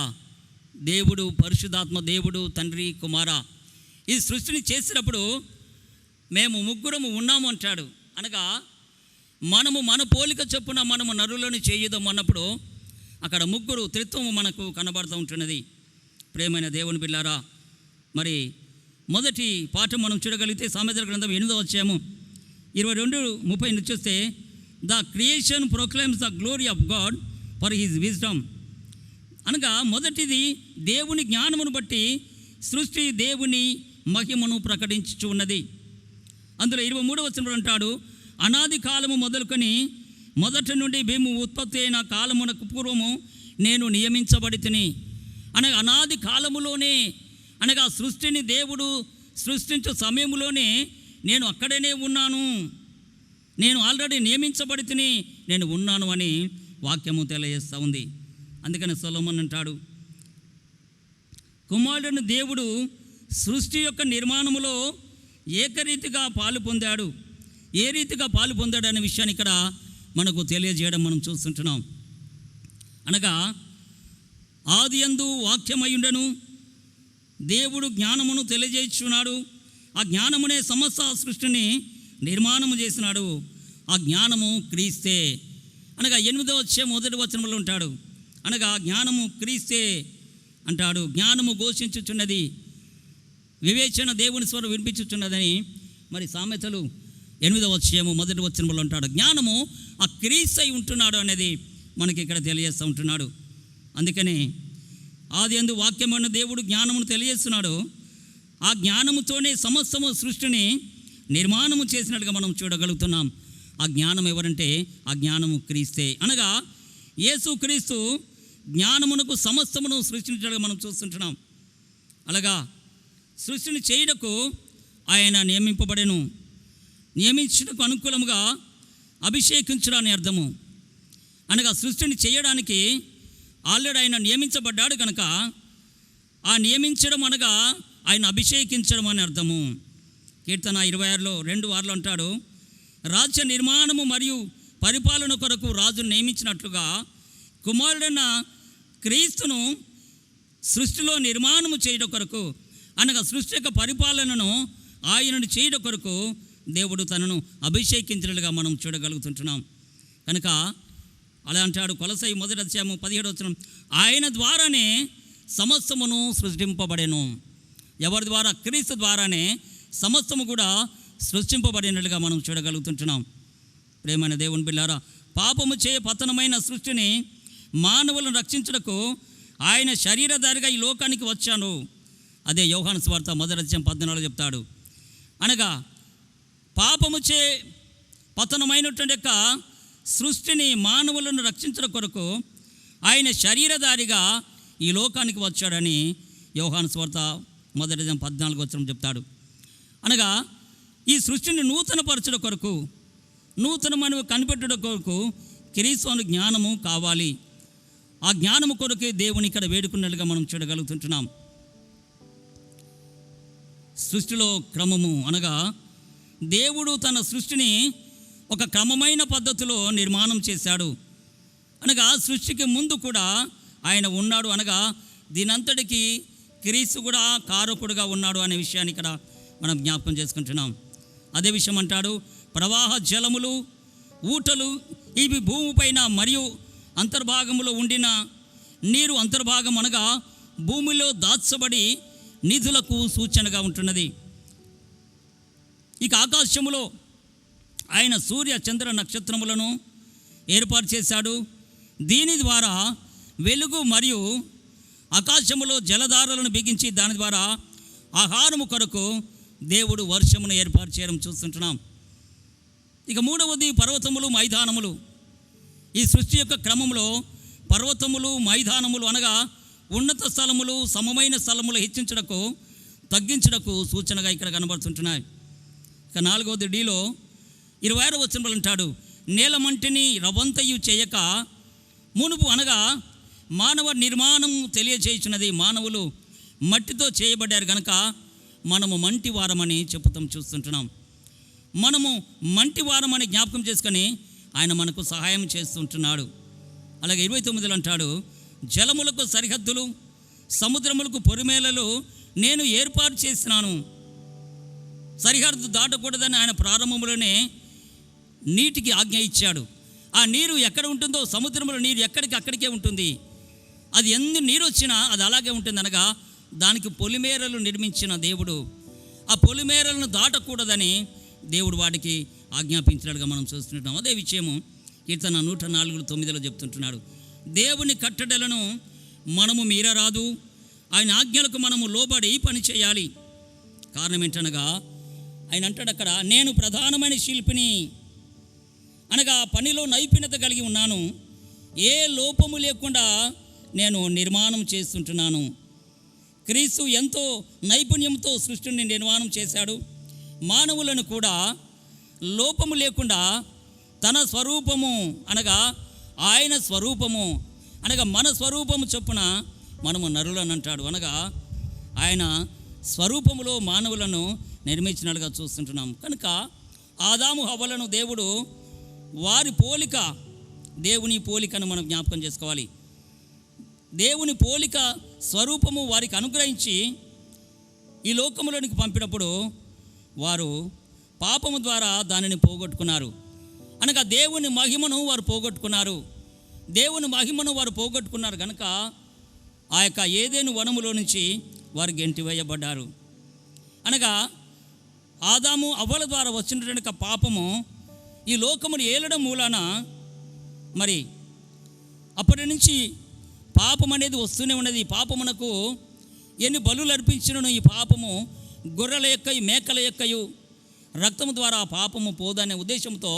దేవుడు పరిశుద్ధాత్మ, దేవుడు తండ్రి, కుమార ఈ సృష్టిని చేసినప్పుడు మేము ముగ్గురము ఉన్నాము అంటాడు. అనగా మనము మన పోలిక చొప్పున మనము నరులను చేయుదాం అన్నప్పుడు అక్కడ ముగ్గురు త్రిత్వము మనకు కనబడుతూ ఉంటున్నది. ప్రేమైన దేవుని బిడ్డలారా, మరి మొదటి పాఠం మనం చూడగలిగితే సామెతల గ్రంథం 8వ అధ్యాయము 22:30 చూస్తే, the creation proclaims the glory of God for his wisdom. అనగా మొదటిది దేవుని జ్ఞానమును బట్టి సృష్టి దేవుని మహిమను ప్రకటించుచు ఉన్నది. అందులో 23వ వచనంలో అంటాడు, అనాది కాలము మొదలుకొని మొదటి నుండి భూమి ఉత్పత్తి అయిన కాలమునకు పూర్వము నేను నియమించబడి తిని. అనగా అనాది కాలములోనే, అనగా సృష్టిని దేవుడు సృష్టించే సమయంలోనే నేను అక్కడనే ఉన్నాను, నేను ఆల్రెడీ నియమించబడి తిని నేను ఉన్నాను అని వాక్యము తెలియజేస్తూ ఉంది. అందుకని సొలొమోను అంటాడు, కుమారుడిని దేవుడు సృష్టి యొక్క నిర్మాణములో ఏకరీతిగా పాలు పొందాడు. ఏ రీతిగా పాలు పొందాడు అనే విషయాన్ని ఇక్కడ మనకు తెలియజేయడం మనం చూస్తుంటున్నాం. అనగా ఆదియందు వాక్యమయ్యుండెను, దేవుడు జ్ఞానమును తెలియజేస్తున్నాడు. ఆ జ్ఞానమునే సమస్త సృష్టిని నిర్మాణము చేసినాడు. ఆ జ్ఞానము క్రీస్తే. అనగా 8వ అధ్యాయం 1వ వచనంలో ఉంటాడు. అనగా జ్ఞానము క్రీస్తే అంటాడు. జ్ఞానము ఘోషించుచున్నది, వివేచన దేవుని స్వరం వినిపించుచున్నదని మరి సామెతలు 8వ అధ్యాయము 1వ వచనంలో ఉంటాడు. జ్ఞానము ఆ క్రీస్తు అయి ఉంటున్నాడు అనేది మనకి ఇక్కడ తెలియజేస్తూ ఉంటున్నాడు. అందుకని ఆదియందు వాక్యమైన దేవుడు జ్ఞానమును తెలియజేస్తున్నాడు. ఆ జ్ఞానముతోనే సమస్తము సృష్టిని నిర్మాణము చేసినట్టుగా మనం చూడగలుగుతున్నాం. ఆ జ్ఞానం ఎవరంటే ఆ జ్ఞానము క్రీస్తే. అనగా యేసు క్రీస్తు జ్ఞానమునకు సమస్తమును సృష్టించడం మనం చూస్తుంటున్నాం. అలాగా సృష్టిని చేయుటకు ఆయన నియమింపబడెను. నియమించుటకు అనుకూలముగా అభిషేకించడాన్ని అర్థము. అనగా సృష్టిని చేయడానికి ఆల్రెడీ ఆయన నియమించబడ్డాడు కనుక ఆ నియమించడం అనగా ఆయన అభిషేకించడం అని అర్థము. కీర్తన 26లో 2 అంటాడు, రాజ్య నిర్మాణము మరియు పరిపాలన కొరకు రాజును నియమించినట్లుగా కుమారుడైన క్రీస్తును సృష్టిలో నిర్మాణము చేయడం కొరకు, అనగా సృష్టి యొక్క పరిపాలనను ఆయనను చేయడం కొరకు దేవుడు తనను అభిషేకించినట్లుగా మనం చూడగలుగుతుంటున్నాం. కనుక అలా అంటాడు కొలసై 1వ అధ్యాయము 17వ వచనం, ఆయన ద్వారానే సమస్తమును సృష్టింపబడెను. ఎవరి ద్వారా? క్రీస్తు ద్వారానే సమస్తము కూడా సృష్టింపబడినట్లుగా మనం చూడగలుగుతుంటున్నాం. ప్రేమైన దేవుని బిడ్డలారా, పాపము చే పతనమైన సృష్టిని మానవులను రక్షించుటకు ఆయన శరీరధారిగా ఈ లోకానికి వచ్చాను. అదే యోహాను సువార్త 1వ అధ్యాయం 14 చెప్తాడు. అనగా పాపము చే పతనమైనటువంటి యొక్క సృష్టిని మానవులను రక్షించడం కొరకు ఆయన శరీరధారిగా ఈ లోకానికి వచ్చాడని యోహాను సువార్త 1వ అధ్యాయం 14వ వచనం చెప్తాడు. అనగా ఈ సృష్టిని నూతనపరచడం కొరకు, నూతనమైన కనిపెట్టడం కొరకు క్రీస్తు జ్ఞానము కావాలి. ఆ జ్ఞానము కొరకు దేవుని ఇక్కడ వేడుకున్నట్లుగా మనం చూడగలుగుతుంటున్నాం. సృష్టిలో క్రమము అనగా దేవుడు తన సృష్టిని ఒక క్రమమైన పద్ధతిలో నిర్మాణం చేశాడు. అనగా సృష్టికి ముందు కూడా ఆయన ఉన్నాడు. అనగా దీనంతటికి క్రీస్తు కూడా కారకుడుగా ఉన్నాడు అనే విషయాన్ని ఇక్కడ మనం జ్ఞాపకం చేసుకుంటున్నాం. అదే విషయం అంటాడు, ప్రవాహ జలములు, ఊటలు ఇవి భూమిపైన మరియు అంతర్భాగములో ఉండిన నీరు అంతర్భాగం అనగా భూమిలో దాచబడి నిధులకు సూచనగా ఉంటున్నది. ఇక ఆకాశములో ఆయన సూర్య చంద్ర నక్షత్రములను ఏర్పాటు చేశాడు. దీని ద్వారా వెలుగు మరియు ఆకాశములో జలధారలను బిగించి దాని ద్వారా ఆహారము కొరకు దేవుడు వర్షమును ఏర్పాటు చేయడం చూస్తుంటున్నాం. ఇక 3వది పర్వతములు, మైదానములు. ఈ సృష్టి యొక్క క్రమంలో పర్వతములు, మైదానములు అనగా ఉన్నత స్థలములు, సమమైన స్థలములు హెచ్చించడకు తగ్గించడకు సూచనగా ఇక్కడ కనబడుతుంటున్నాయి. ఇక 4వది డీలో 26వ వచనంలో అంటాడు, నేలమంటిని రవంతయు చేయక మునుపు అనగా మానవ నిర్మాణం తెలియచేయుచున్నది. మానవులు మట్టితో చేయబడ్డారు కనుక మనము మంటి వారమని చెప్పుతాం చూస్తుంటున్నాం. మనము మంటి వారమని జ్ఞాపకం చేసుకొని ఆయన మనకు సహాయం చేస్తుంటున్నాడు. అలాగే 29లో అంటాడు, జలములకు సరిహద్దులు, సముద్రములకు పొరిమేలలు నేను ఏర్పాటు చేసినాను. సరిహద్దు దాటకూడదని ఆయన ప్రారంభంలోనే నీటికి ఆజ్ఞ ఇచ్చాడు. ఆ నీరు ఎక్కడ ఉంటుందో సముద్రంలో నీరు ఎక్కడికి అక్కడికే ఉంటుంది. అది ఎన్ని నీరు వచ్చినా అది అలాగే ఉంటుంది. అనగా దానికి పొలిమేరలు నిర్మించిన దేవుడు ఆ పొలిమేరలను దాటకూడదని దేవుడు వాడికి ఆజ్ఞాపించినట్టుగా మనం చూస్తుంటాం. అదే విషయము కీర్తన 104:9 చెప్తుంటున్నాడు. దేవుని కట్టడలను మనము మీరరాదు, ఆయన ఆజ్ఞలకు మనము లోబడి పని చేయాలి. కారణం ఏంటనగా ఆయన అంటాడు అక్కడ, నేను ప్రధానమైన శిల్పిని, అనగా పనిలో నైపుణ్యత కలిగి ఉన్నాను, ఏ లోపము లేకుండా నేను నిర్మాణం చేస్తుంటున్నాను. క్రీస్తు ఎంతో నైపుణ్యంతో సృష్టిని నిర్మాణం చేశాడు. మానవులను కూడా లోపము లేకుండా తన స్వరూపము అనగా ఆయన స్వరూపము అనగా మన స్వరూపము చొప్పున మనము నరులను అంటాడు. అనగా ఆయన స్వరూపములో మానవులను నిర్మించినట్టుగా చూస్తుంటున్నాం. కనుక ఆదాము హవ్వలను దేవుడు వారి పోలిక, దేవుని పోలికను మనం జ్ఞాపకం చేసుకోవాలి. దేవుని పోలిక స్వరూపము వారికి అనుగ్రహించి ఈ లోకములోనికి పంపినప్పుడు వారు పాపము ద్వారా దానిని పోగొట్టుకున్నారు. అనగా దేవుని మహిమను వారు పోగొట్టుకున్నారు. దేవుని మహిమను వారు పోగొట్టుకున్నారు కనుక ఆ యొక్క ఏదెను వనములో నుంచి వారు గెంటివేయబడ్డారు. అనగా ఆదాము అవ్వల ద్వారా వచ్చినటువంటి పాపము ఈ లోకమును ఏలడం మూలాన మరి అప్పటి నుంచి పాపం అనేది వస్తూనే ఉన్నది. ఈ పాపమునకు ఎన్ని బలులు అర్పించినను ఈ పాపము గొర్రెల యొక్కయు మేకల యొక్కయు రక్తము ద్వారా ఆ పాపము పోదనే ఉద్దేశంతో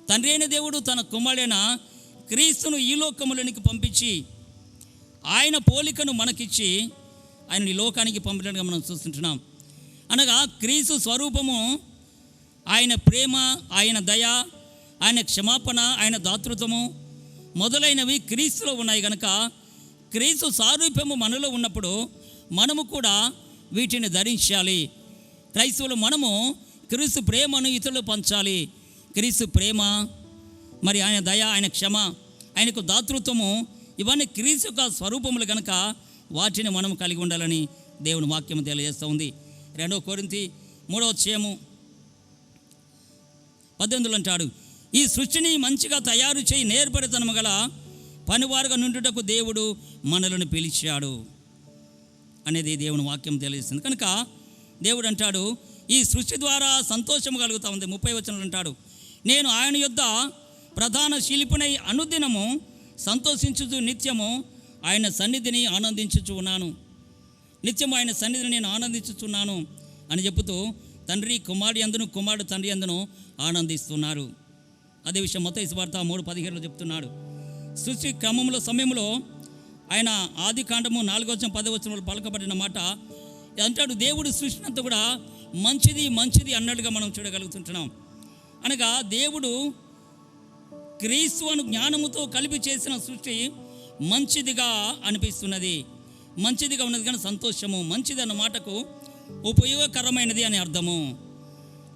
తండ్రి అయిన దేవుడు తన కుమారుడైన క్రీస్తును ఈ లోకములోనికి పంపించి ఆయన పోలికను మనకిచ్చి ఆయన ఈ లోకానికి పంపినట్టుగా మనం చూస్తుంటున్నాం. అనగా క్రీస్తు స్వరూపము ఆయన ప్రేమ, ఆయన దయ, ఆయన క్షమాపణ, ఆయన దాతృత్వము మొదలైనవి క్రీస్తులో ఉన్నాయి కనుక క్రీస్తు సారూప్యము మనలో ఉన్నప్పుడు మనము కూడా వీటిని ధరించాలి. క్రైస్తవులు మనము క్రీస్తు ప్రేమను ఇతరులు పంచాలి. క్రీస్తు ప్రేమ, మరి ఆయన దయ, ఆయన క్షమ, ఆయనకు దాతృత్వము ఇవన్నీ క్రీస్తు యొక్క స్వరూపములు కనుక వాటిని మనం కలిగి ఉండాలని దేవుని వాక్యం తెలియజేస్తూ ఉంది. 2 కొరింథీ 3:18 అంటాడు, ఈ సృష్టిని మంచిగా తయారు చేయి నేర్పరితనము గల పనివారుగా నుండుటకు దేవుడు మనలను పిలిచాడు అనేది దేవుని వాక్యం తెలియజేస్తుంది. కనుక దేవుడు అంటాడు ఈ సృష్టి ద్వారా సంతోషం కలుగుతూ ఉంది. 30 వచనంలో అంటాడు, నేను ఆయన యొద్ద ప్రధాన శిల్పునై అనుదినము సంతోషించుచు నిత్యము ఆయన సన్నిధిని ఆనందించుచు ఉన్నాను. నిత్యము ఆయన సన్నిధిని నేను ఆనందించుచున్నాను అని చెబుతూ తండ్రి కుమారుడి యందును, కుమారుడు తండ్రి యందును ఆనందిస్తున్నారు. అదే విషయం మత్తయి సువార్త 3:17 చెప్తున్నాడు. సృష్టి క్రమంలో సమయంలో ఆయన ఆది కాండము 4:10 పలకబడిన మాట అంటాడు, దేవుడు సృష్టి అంతా కూడా మంచిది మంచిది అన్నట్టుగా మనం చూడగలుగుతుంటున్నాం. అనగా దేవుడు క్రీస్తు అను జ్ఞానముతో కలిపి చేసిన సృష్టి మంచిదిగా అనిపిస్తున్నది, మంచిదిగా ఉన్నది కానీ సంతోషము. మంచిది అన్న మాటకు ఉపయోగకరమైనది అని అర్థము,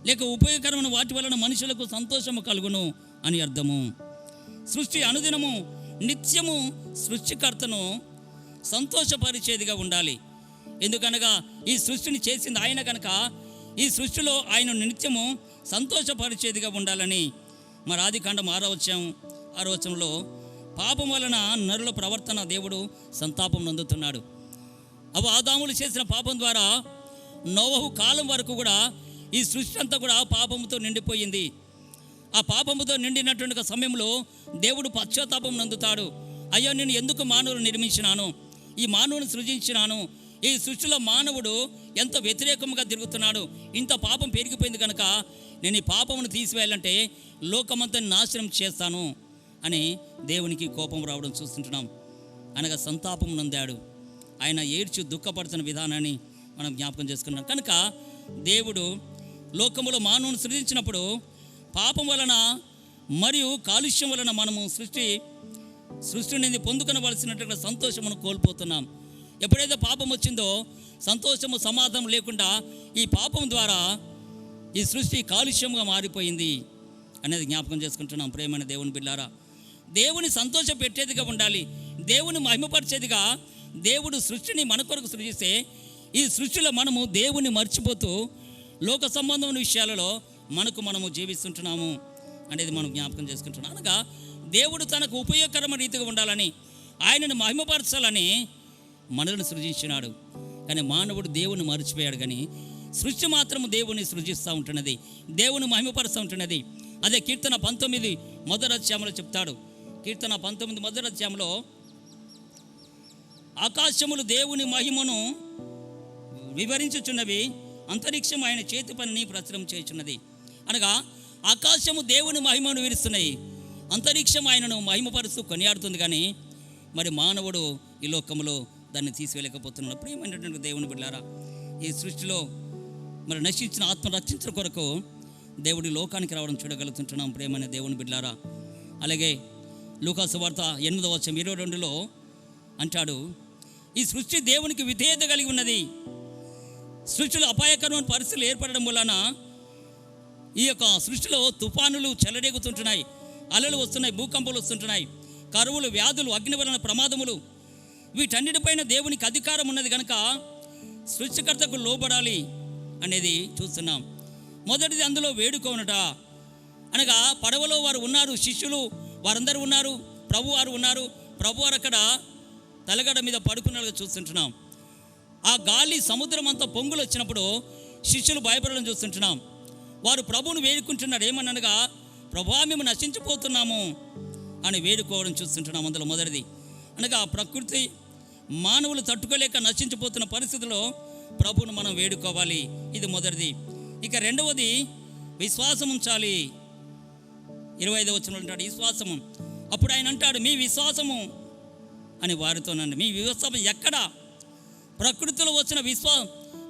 లేక ఉపయోగకరమైన వాటి వలన మనుషులకు సంతోషము కలుగును అని అర్థము. సృష్టి అనుదినము నిత్యము సృష్టికర్తను సంతోషపరిచేదిగా ఉండాలి. ఎందుకనగా ఈ సృష్టిని చేసింది ఆయన కనుక ఈ సృష్టిలో ఆయన నిత్యము సంతోషపరిచేదిగా ఉండాలని మరి ఆది కాండం 6వ వచనంలో పాపం వలన నరుల ప్రవర్తన దేవుడు సంతాపం నందుతున్నాడు. అవి ఆదాములు చేసిన పాపం ద్వారా నోవహు కాలం వరకు కూడా ఈ సృష్టి అంతా కూడా పాపముతో నిండిపోయింది. ఆ పాపముతో నిండినటువంటి సమయంలో దేవుడు పశ్చాత్తాపం నందుతాడు. అయ్యో నేను ఎందుకు మానవుని నిర్మించినాను, ఈ మానవుని సృజించినాను, ఈ సృష్టిలో మానవుడు ఎంత వ్యతిరేకంగా తిరుగుతున్నాడు, ఇంత పాపం పెరిగిపోయింది కనుక నేను ఈ పాపమును తీసివేయాలంటే లోకమంతా నాశనం చేస్తాను అని దేవునికి కోపం రావడం చూస్తుంటున్నాం. అనగా సంతాపం నందాడు. ఆయన ఏడ్చి దుఃఖపడుతున్న విధానాన్ని మనం జ్ఞాపకం చేసుకున్నాం. కనుక దేవుడు లోకములో మానవుని సృజించినప్పుడు పాపం వలన మరియు కాలుష్యం వలన మనము సృష్టి నుండి పొందుకొనవలసినటువంటి సంతోషమును కోల్పోతున్నాం. ఎప్పుడైతే పాపం వచ్చిందో సంతోషము సమాధానం లేకుండా ఈ పాపం ద్వారా ఈ సృష్టి కాలుష్యంగా మారిపోయింది అనేది జ్ఞాపకం చేసుకుంటున్నాం. ప్రేమైన దేవుని బిడ్డారా, దేవుని సంతోష పెట్టేదిగా ఉండాలి, దేవుని మహిమపరిచేదిగా. దేవుడు సృష్టిని మన కొరకు సృజిస్తే ఈ సృష్టిలో మనము దేవుని మర్చిపోతూ లోక సంబంధమైన విషయాలలో మనము జీవిస్తుంటున్నాము. అనేది మనం జ్ఞాపకం చేసుకుంటున్నాం. అనగా దేవుడు తనకు ఉపయోగకరమైన రీతిగా ఉండాలని, ఆయనను మహిమపరచాలని మనల్ని సృజించినాడు. కానీ మానవుడు దేవుని మర్చిపోయాడు. కానీ సృష్టి మాత్రం దేవుని సృజిస్తూ ఉంటున్నది, దేవుని మహిమపరుస్తూ ఉంటున్నది. అదే కీర్తన 19 మొదటి అధ్యాయంలో చెప్తాడు. కీర్తన 19 మొదటి అధ్యాయంలో ఆకాశములు దేవుని మహిమను వివరించుచున్నవి, అంతరిక్షం ఆయన చేతి పనిని ప్రచురం చేయుచున్నది. అనగా ఆకాశము దేవుని మహిమను వివరిస్తున్నాయి, అంతరిక్షం ఆయనను మహిమపరుస్తూ కొనియాడుతుంది. కానీ మరి మానవుడు ఈ లోకంలో దాన్ని తీసివేయలేకపోతున్నాడు. ప్రియమైనటువంటి దేవుని బిడ్డలారా, ఈ సృష్టిలో మరి నశించిన ఆత్మ రక్షించడం కొరకు దేవుడి లోకానికి రావడం చూడగలుగుతుంటున్నాం. ప్రియమైన దేవుని బిడ్డలారా, అలాగే లూకా సువార్త 8:22 అంటాడు, ఈ సృష్టి దేవునికి విధేయత కలిగి ఉన్నది. సృష్టిలో అపాయకరమైన పరిస్థితులు ఏర్పడడం వలన ఈ యొక్క సృష్టిలో తుఫానులు చెలరేగుతుంటున్నాయి, అలలు వస్తున్నాయి, భూకంపాలు వస్తుంటున్నాయి, కరువులు, వ్యాధులు, అగ్ని వలన ప్రమాదములు, వీటన్నిటిపైన దేవునికి అధికారం ఉన్నది కనుక సృష్టికర్తకు లోబడాలి అనేది చూస్తున్నాం. మొదటిది అందులో వేడుకోనట. అనగా పడవలో వారు ఉన్నారు, శిష్యులు వారందరూ ఉన్నారు, ప్రభువారు ఉన్నారు. ప్రభువారు అక్కడ తలగడ మీద పడుకున్నట్టుగా చూస్తుంటున్నాం. ఆ గాలి సముద్రం అంతా పొంగులు వచ్చినప్పుడు శిష్యులు భయపడడం చూస్తుంటున్నాం. వారు ప్రభువును వేడుకుంటున్నారు. ఏమనగా, ప్రభువా మేము నశించిపోతున్నాము అని వేడుకోవడం చూస్తుంటున్నాం. అందులో మొదటిది అనగా ప్రకృతి మానవులు తట్టుకోలేక నశించిపోతున్న పరిస్థితుల్లో ప్రభువును మనం వేడుకోవాలి, ఇది మొదటిది. ఇక రెండవది విశ్వాసం ఉంచాలి. 25వ వచనంలో అంటాడు విశ్వాసము. అప్పుడు ఆయన అంటాడు, మీ విశ్వాసము అని వారితోనండి. మీ విశ్వాసం ఎక్కడ? ప్రకృతిలో వచ్చిన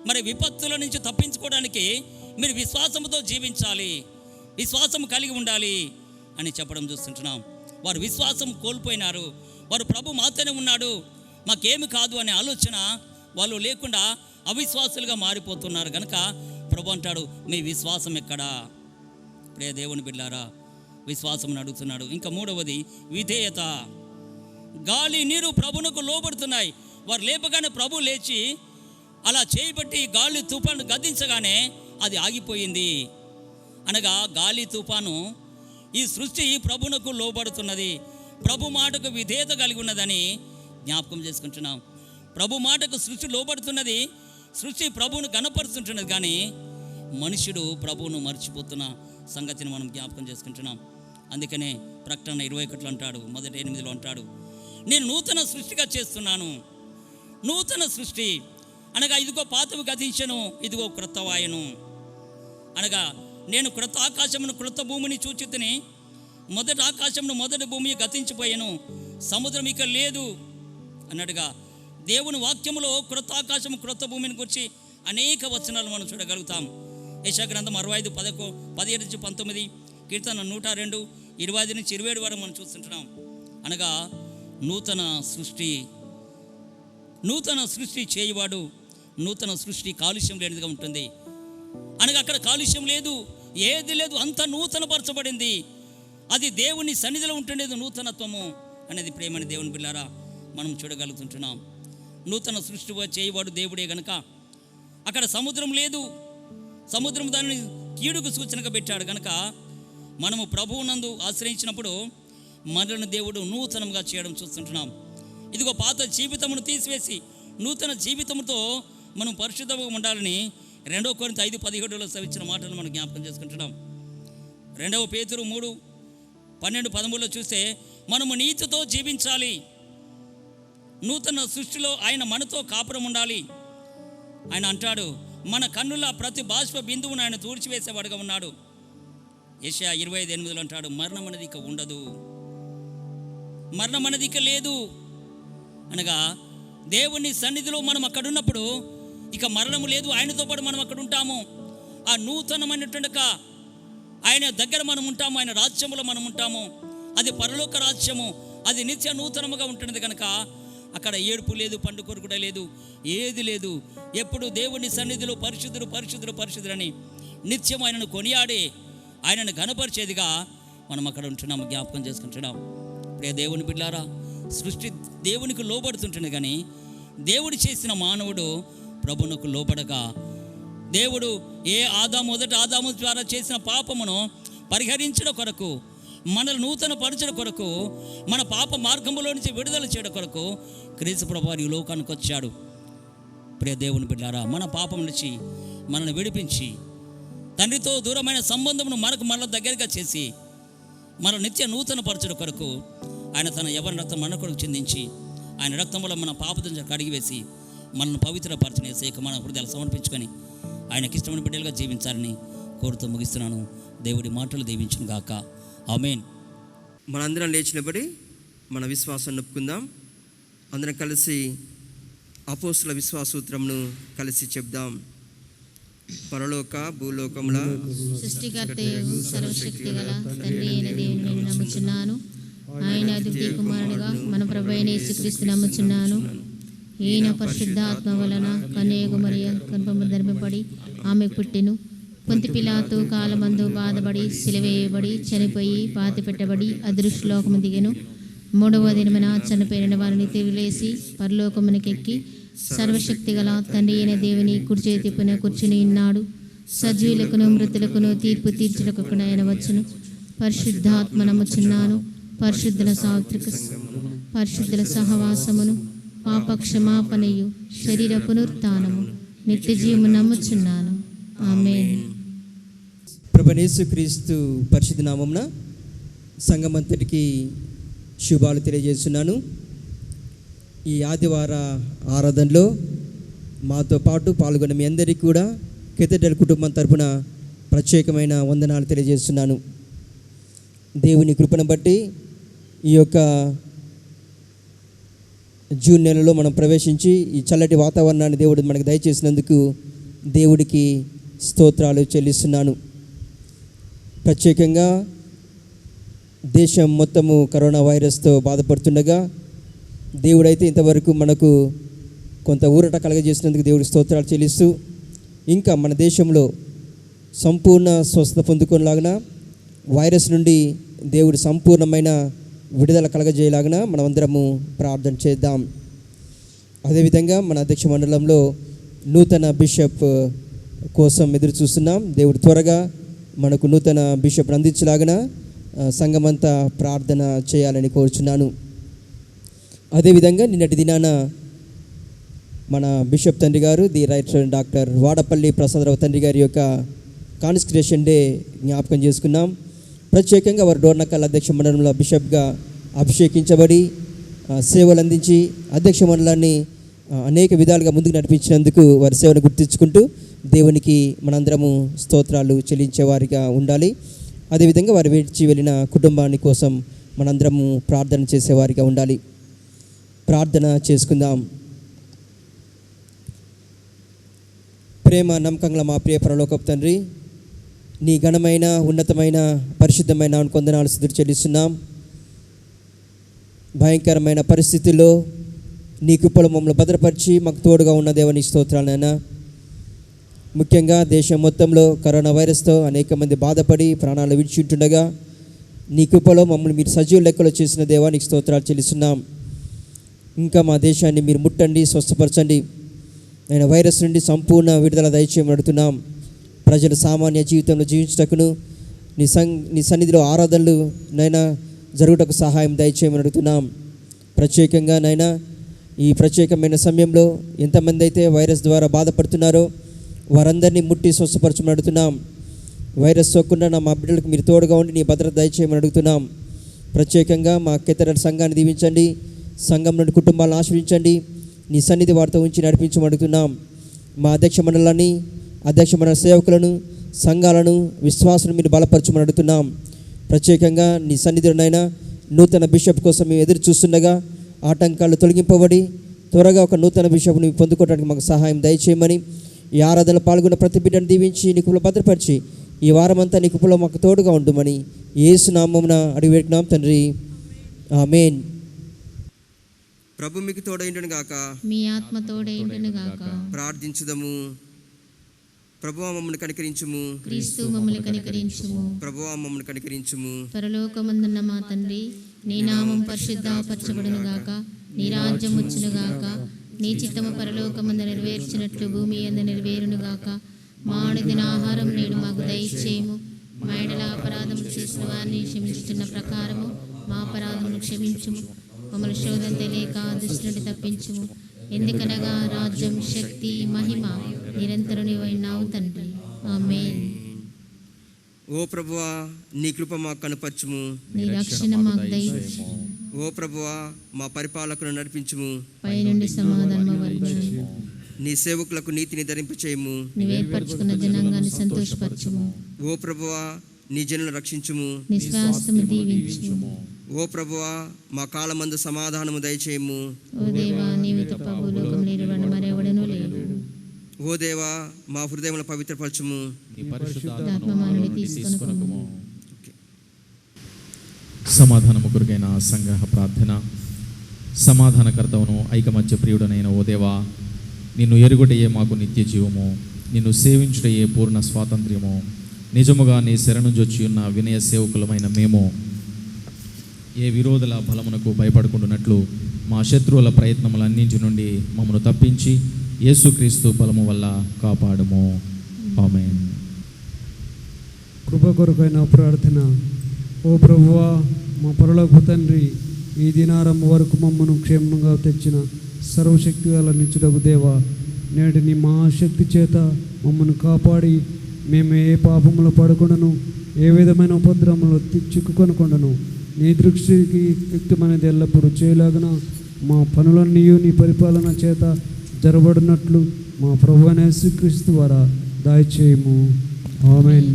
మరి విపత్తుల నుంచి తప్పించుకోవడానికి మీరు విశ్వాసంతో జీవించాలి, విశ్వాసం కలిగి ఉండాలి అని చెప్పడం చూస్తుంటున్నాం. వారు విశ్వాసం కోల్పోయినారు. వారు ప్రభు మాతోనే ఉన్నాడు, మాకేమి కాదు అనే ఆలోచన వాళ్ళు లేకుండా అవిశ్వాసులుగా మారిపోతున్నారు. కనుక ప్రభు అంటాడు, మీ విశ్వాసం ఎక్కడా? ప్రియ దేవుని బిడ్డలారా, విశ్వాసం అడుగుతున్నాడు. ఇంకా మూడవది విధేయత. గాలి నీరు ప్రభునకు లోబడుతున్నాయి. వారు లేపగానే ప్రభు లేచి అలా చేయబట్టి గాలి తుఫాను గద్దించగానే అది ఆగిపోయింది. అనగా గాలి తుఫాను ఈ సృష్టి ప్రభునకు లోబడుతున్నది, ప్రభు మాటకు విధేయత కలిగి ఉన్నదని జ్ఞాపకం చేసుకుంటున్నాం. ప్రభు మాటకు సృష్టి లోబడుతున్నది, సృష్టి ప్రభువును గణపరుస్తుంటున్నది. కానీ మనుషుడు ప్రభువును మర్చిపోతున్న సంగతిని మనం జ్ఞాపకం చేసుకుంటున్నాం. అందుకనే ప్రకటన 21 అంటాడు, మొదటి 8 అంటాడు, నేను నూతన సృష్టిగా చేస్తున్నాను. నూతన సృష్టి అనగా ఇదిగో పాతవి గతించెను, ఇదిగో క్రొత్తవాయను. అనగా నేను క్రొత్త ఆకాశమును క్రొత్త భూమిని చూచితిని, మొదటి ఆకాశమును మొదటి భూమి గతించిపోయాను, సముద్రం ఇక లేదు అన్నట్టుగా దేవుని వాక్యములో క్రొత్త ఆకాశము క్రొత్త భూమిని గురించి అనేక వచనాలు మనం చూడగలుగుతాం. యెషయా గ్రంథం 65, 17-19, కీర్తన 102, 25-27 వరకు మనం చూస్తుంటున్నాం. అనగా నూతన సృష్టి చేయవాడు, నూతన సృష్టి కాలుష్యం లేనిదిగా ఉంటుంది. అనగా అక్కడ కాలుష్యం లేదు, ఏది లేదు, అంత నూతనపరచబడింది. అది దేవుని సన్నిధిలో ఉంటుండేది నూతనత్వము అనేది. ప్రేమని దేవుని బిడ్డలారా మనం చూడగలుగుతుంటున్నాం. నూతన సృష్టి చేయవాడు దేవుడే గనుక అక్కడ సముద్రం లేదు, సముద్రం దానిని కీడుకు సూచనగా పెట్టాడు. కనుక మనము ప్రభువునందు ఆశ్రయించినప్పుడు మనల్ని దేవుడు నూతనంగా చేయడం చూస్తుంటున్నాం. ఇదిగో పాత జీవితమును తీసివేసి నూతన జీవితంతో మనం పరిశుద్ధంగా ఉండాలని 2 కొరింథీ 5:17 సవిచ్చిన మాటలు మనం జ్ఞాపకం చేసుకుంటున్నాం. 2 పేతురు 3:12-13 చూస్తే మనము నీతితో జీవించాలి, నూతన సృష్టిలో ఆయన మనతో కాపురం ఉండాలి. ఆయన అంటాడు, మన కన్నుల ప్రతి బాష్ప బిందువును ఆయన తూర్చివేసేవాడుగా ఉన్నాడు. యెషయా 25:8 అంటాడు, మరణం అనేది ఇక ఉండదు, మరణం అనేది ఇక లేదు. అనగా దేవుని సన్నిధిలో మనం అక్కడ ఉన్నప్పుడు ఇక మరణము లేదు, ఆయనతో పాటు మనం అక్కడ ఉంటాము. ఆ నూతనమైనటువంటి ఆయన దగ్గర మనం ఉంటాము, ఆయన రాజ్యములో మనం ఉంటాము. అది పరలోక రాజ్యము, అది నిత్య నూతనముగా ఉంటుంది. కనుక అక్కడ ఏడుపు లేదు, పండు కొరుకుట లేదు, ఏది లేదు. ఎప్పుడు దేవుని సన్నిధిలో పరిశుద్ధుడు పరిశుద్ధుడు పరిశుద్ధుడని నిత్యం ఆయనను కొనియాడి ఆయనను ఘనపరిచేదిగా మనం అక్కడ ఉంటున్నాము, జ్ఞాపకం చేసుకుంటున్నాం. ప్రియ దేవుని బిడ్డలారా, సృష్టి దేవునికి లోబడుతుంటుంది. కానీ దేవుడు చేసిన మానవుడు ప్రభువునకు లోబడగా దేవుడు మొదట ఆదాము ద్వారా చేసిన పాపమును పరిహరించడం కొరకు, మనల్ని నూతన పరచడం కొరకు, మన పాప మార్గంలో నుంచి విడుదల చేయడం కొరకు క్రీస్తు ప్రభువు ఈ లోకానికి వచ్చాడు. ప్రియ దేవుని బిడ్డారా, మన పాపం నుంచి మనల్ని విడిపించి తండ్రితో దూరమైన సంబంధమును మనల దగ్గరగా చేసి మన నిత్య నూతన పరచడం కొరకు ఆయన తన యవ్వన రక్తం మన కొరకు చిందించి ఆయన రక్తంలో మన పాపదంజ కడిగివేసి మనల్ని పవిత్రపరచని సేక మన హృదయాలు సమర్పించుకొని ఆయనకి ఇష్టమైన బిడ్డలుగా జీవించాలని కోరుతూ ముగిస్తున్నాను. దేవుడి మాటలు దీవించును గాక. ఆమేన్. మనందరం లేచినబడి మన విశ్వాసాన్ని ఒప్పుకుందాం. అందరం కలిసి అపోస్తుల విశ్వాసూత్రంను కలిసి చెప్దాం. పరలోక భూలోకముల సృష్టికర్తయు సర్వశక్తి గల తండ్రి అయిన దేవుని నేను నమ్ముచున్నాను. ఆయన అద్వితీయ కుమారుడుగా మన ప్రభు అయిన యేసుక్రీస్తు నమ్ముచున్నాను. ఈయన పరిశుద్ధాత్మ వలన కన్యక మరియ గర్భము ధర్మపడి ఆమె పుట్టెను. పొంతి పిలాతు కాలమందు బాధపడి సిలువేయబడి చనిపోయి పాతి పెట్టబడి అదృశ్యలోకము దిగెను. 3వ దినమున చనిపోయిన వారిని తిరిగిలేసి పరలోకమునకెక్కి సర్వశక్తి గల తండ్రి అయిన దేవుని కుడి చేతిపైన కూర్చుని ఉన్నాడు. సజీవులకును మృతులకును తీర్పు తీర్చుటకు ఆయన వచ్చును. పరిశుద్ధాత్మ నమ్ముచున్నాను. పరిశుద్ధుల సాత్విక పరిశుద్ధుల సహవాసమును పాప క్షమాపణయు శరీర పునరుత్థానము నిత్య జీవము నమ్ముచున్నాను. ఆమేన్. ప్రభువైన యేసుక్రీస్తు పరిశుద్ధ నామమున సంఘమంతటికి శుభాలు తెలియజేస్తున్నాను. ఈ ఆదివార ఆరాధనలో మాతో పాటు పాల్గొన్న మీ అందరికీ కూడా కెథడ్రల్ కుటుంబం తరపున ప్రత్యేకమైన వందనాలు తెలియజేస్తున్నాను. దేవుని కృపను బట్టి ఈ యొక్క జూన్ నెలలో మనం ప్రవేశించి ఈ చల్లటి వాతావరణాన్ని దేవుడు మనకు దయచేసినందుకు దేవుడికి స్తోత్రాలు చెల్లిస్తున్నాను. ప్రత్యేకంగా దేశం మొత్తము కరోనా వైరస్తో బాధపడుతుండగా దేవుడైతే ఇంతవరకు మనకు కొంత ఊరట కలగజేసినందుకు దేవుడికి స్తోత్రాలు చెల్లిస్తూ ఇంకా మన దేశంలో సంపూర్ణ స్వస్థత పొందుకునేలాగా వైరస్ నుండి దేవుడు సంపూర్ణమైన విడుదల కలగజేయలాగిన మనమందరము ప్రార్థన చేద్దాం. అదేవిధంగా మన అధ్యక్ష మండలంలో నూతన బిషప్ కోసం ఎదురు చూస్తున్నాం. దేవుడు త్వరగా మనకు నూతన బిషప్ను అందించలాగిన సంఘమంతా ప్రార్థన చేయాలని కోరుచున్నాను. అదేవిధంగా నిన్నటి దినాన మన బిషప్ తండ్రి గారు the right doctor Vadapalli Prasadarao తండ్రి గారి యొక్క కాన్స్క్రేషన్ డే జ్ఞాపకం చేసుకున్నాం. ప్రత్యేకంగా వారు డోర్నకల్ అధ్యక్ష మండలంలో బిషప్గా అభిషేకించబడి సేవలు అందించి అధ్యక్ష మండలాన్ని అనేక విధాలుగా ముందుకు నడిపించినందుకు వారి సేవను గుర్తించుకుంటూ దేవునికి మనందరము స్తోత్రాలు చెల్లించేవారిగా ఉండాలి. అదేవిధంగా వారు విడిచి వెళ్ళిన కుటుంబాన్ని కోసం మనందరము ప్రార్థన చేసేవారిగా ఉండాలి. ప్రార్థన చేసుకుందాం. ప్రేమ నమ్మకంగా మా ప్రియ పరలోకపు తండ్రి, నీ ఘనమైన ఉన్నతమైన పరిశుద్ధమైన కొందనాలు స్తుతులు చెల్లిస్తున్నాం. భయంకరమైన పరిస్థితుల్లో నీ కృపలో మమ్మల్ని భద్రపరిచి మాకు తోడుగా ఉన్న దేవని స్తోత్రాలైనా. ముఖ్యంగా దేశం మొత్తంలో కరోనా వైరస్తో అనేక మంది బాధపడి ప్రాణాలు విడిచింటుండగా నీ కృపలో మమ్మల్ని మీరు సజీవ లెక్కలో చేసిన దేవానికి స్తోత్రాలు చెల్లిస్తున్నాం. ఇంకా మా దేశాన్ని మీరు ముట్టండి, స్వస్థపరచండి. నేను వైరస్ నుండి సంపూర్ణ విడుదల దయచేయమని అడుగుతున్నాం. ప్రజలు సామాన్య జీవితంలో జీవించటకును నీ సన్నిధిలో ఆరాధనలు నైనా జరుగుటకు సహాయం దయచేయమని అడుగుతున్నాం. ప్రత్యేకంగా నైనా ఈ ప్రత్యేకమైన సమయంలో ఎంతమంది అయితే వైరస్ ద్వారా బాధపడుతున్నారో వారందరినీ ముట్టి స్వస్థపరచమని అడుగుతున్నాం. వైరస్ సోకుండా మా బిడ్డలకు మీరు తోడుగా ఉండి నీ భద్రత దయచేయమని అడుగుతున్నాం. ప్రత్యేకంగా మా కెథడ్రల్ సంఘాన్ని దీవించండి, సంఘం నుండి కుటుంబాలను ఆశ్రయించండి, నీ సన్నిధి వారితో ఉంచి నడిపించమని అడుగుతున్నాం. మా అధ్యక్ష మండలాన్ని, అధ్యక్ష మండల సేవకులను, సంఘాలను, విశ్వాసులను మీరు బలపరచమని అడుగుతున్నాం. ప్రత్యేకంగా నీ సన్నిధిలోనైనా నూతన బిషప్ కోసం మేము ఎదురు చూస్తుండగా ఆటంకాలు తొలగింపబడి త్వరగా ఒక నూతన బిషప్ని పొందుకోవడానికి మాకు సహాయం దయచేయమని, ఈ ఆరాధనలో పాల్గొన్న ప్రతి బిడ్డను దీవించి నీ కృపలో భద్రపరిచి ఈ వారమంతా నీ కృపలో మాకు తోడుగా ఉండమని యేసు నామమున అడిగి పెట్టుకున్నాం తండ్రి. ఆమేన్. ప్రభు మీకు తోడైండును గాక, మీ ఆత్మ తోడైండును గాక. ప్రార్థించుదము. ప్రభువా మమ్మల్ని కనికరించుము, క్రీస్తు మమ్మల్ని కనికరించుము. ప్రభువా మమ్మల్ని కనికరించుము. పరలోకమందున్న మా తండ్రి, నీ నామం పరిశుద్ధపరచబడును గాక. నీ రాజ్యం వచ్చును గాక. నీ చిత్తము పరలోకమందు నెరవేర్చినట్లు భూమి యందు నెరవేరును గాక. మా అనుదిన ఆహారం నేడు మాకు దయచేయము. మా ఎడల అపరాధములు చేసిన వారిని క్షమించుతున్న ప్రకారము మా అపరాధములు క్షమించుము. మమ్మల్ని శోధన తెలియక దుష్టు నుండి తప్పించుము. ఎందుకనగా రాజ్యం, శక్తి, మహిమ నిరంతరం నీవైనావు తండ్రి. ఆమేన్. ఓ ప్రభువా, నీ కృప మాకు కనపరచుము. నీ రక్షణ మాకు దయచేయుము. ఓ ప్రభువా, మా పరిపాలకులను నడిపించుము. పైనుండి సమాధానం వర్షించుము. నీ సేవకులకు నీతిని ధరింపచేయము. నీవు ఏర్పరచుకున్న జనాంగాన్ని సంతోషపరచుము. ఓ ప్రభువా, నీ జనులను రక్షించుము. నీ శ్వాసము దీవించుము. ఓ ప్రభువా, మా కాలమందు సమాధానము దయచేయము. ఓ దేవా, నీవు తప్ప భూలోకములో ఇరువన్న మరెవడనూ లేడు. ఓ దేవా, మా హృదయములను పవిత్రపరచుము. నీ పరిశుద్ధాత్మ ఆత్మ మానవుని తీసుకొనుము. సమాధానము కొరకైన సంగ్రహ ప్రార్థన. సమాధానకర్తవును ఐకమత్య ప్రియుడనైన ఓ దేవా, నిన్ను ఎరుగుటయే మాకు నిత్య జీవము, నిన్ను సేవించుటయే పూర్ణ స్వాతంత్ర్యము. నిజముగా నీ శరణుజొచ్చి ఉన్న వినయ సేవకులమైన మేము ఏ విరోధుల బలమునకు భయపడుకుంటున్నట్లు మా శత్రువుల ప్రయత్నములన్నింటి నుండి మమ్మను తప్పించి యేసుక్రీస్తు బలము వల్ల కాపాడుము. ఆమేన్. కృప కొరకైన ప్రార్థన. ఓ ప్రభువా, మా పరలోకపు తండ్రి, ఈ దినారం వరకు మమ్మను క్షేమంగా తెచ్చిన సర్వశక్తి గల నిత్యుడగు దేవా, నేడు నీ మహాశక్తి చేత మమ్మను కాపాడి మేము ఏ పాపములో పడకుండాను, ఏ విధమైన ఉపద్రవములో చిక్కుకొనకుండాను, నీ దృష్టికి యుక్తమైనది ఎల్లప్పుడూ చేయలాగున మా పనులన్నీ నీ పరిపాలన చేత జరబడినట్లు మా ప్రభువైన యేసుక్రీస్తు ద్వారా దయచేయము. ఆమేన్.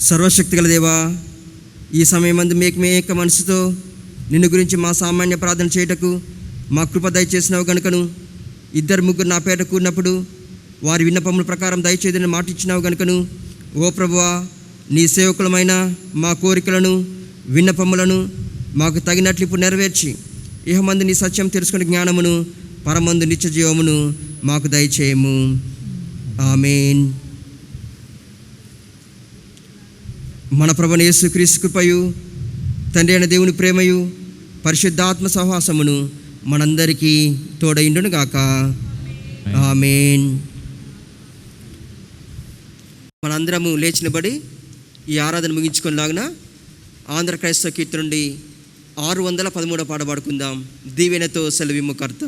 సర్వశక్తి గల దేవా, ఈ సమయమందు మేక మనసుతో నిన్ను గురించి మా సామాన్య ప్రార్థన చేయుటకు మా కృప దయచేసినావు గనుకను, 2-3 నా పేట కూడినప్పుడు వారి విన్నపముల ప్రకారం దయచేదని మాట ఇచ్చినావు గనుకను, ఓ ప్రభువా, నీ సేవకులమైన మా కోరికలను, విన్నపములను మాకు తగినట్లు ఇప్పుడు నెరవేర్చి ఇహమందు నీ సత్యం తెలుసుకునే జ్ఞానమును, పరమందు నిత్య జీవమును మాకు దయచేయము. ఆమేన్. మన ప్రభువైన యేసుక్రీస్తు కృపయు, తండ్రి అయిన దేవుని ప్రేమయు, పరిశుద్ధాత్మ సహవాసమును మనందరికీ తోడైండును గాక. ఆమేన్. మనందరము లేచి నిలబడి ఈ ఆరాధన ముగించుకునేలాగున ఆంధ్ర క్రైస్తవ కీర్తన నుండి 613 పాట పాడుకుందాం. దీవెనతో సెలవిమ్ము కర్త.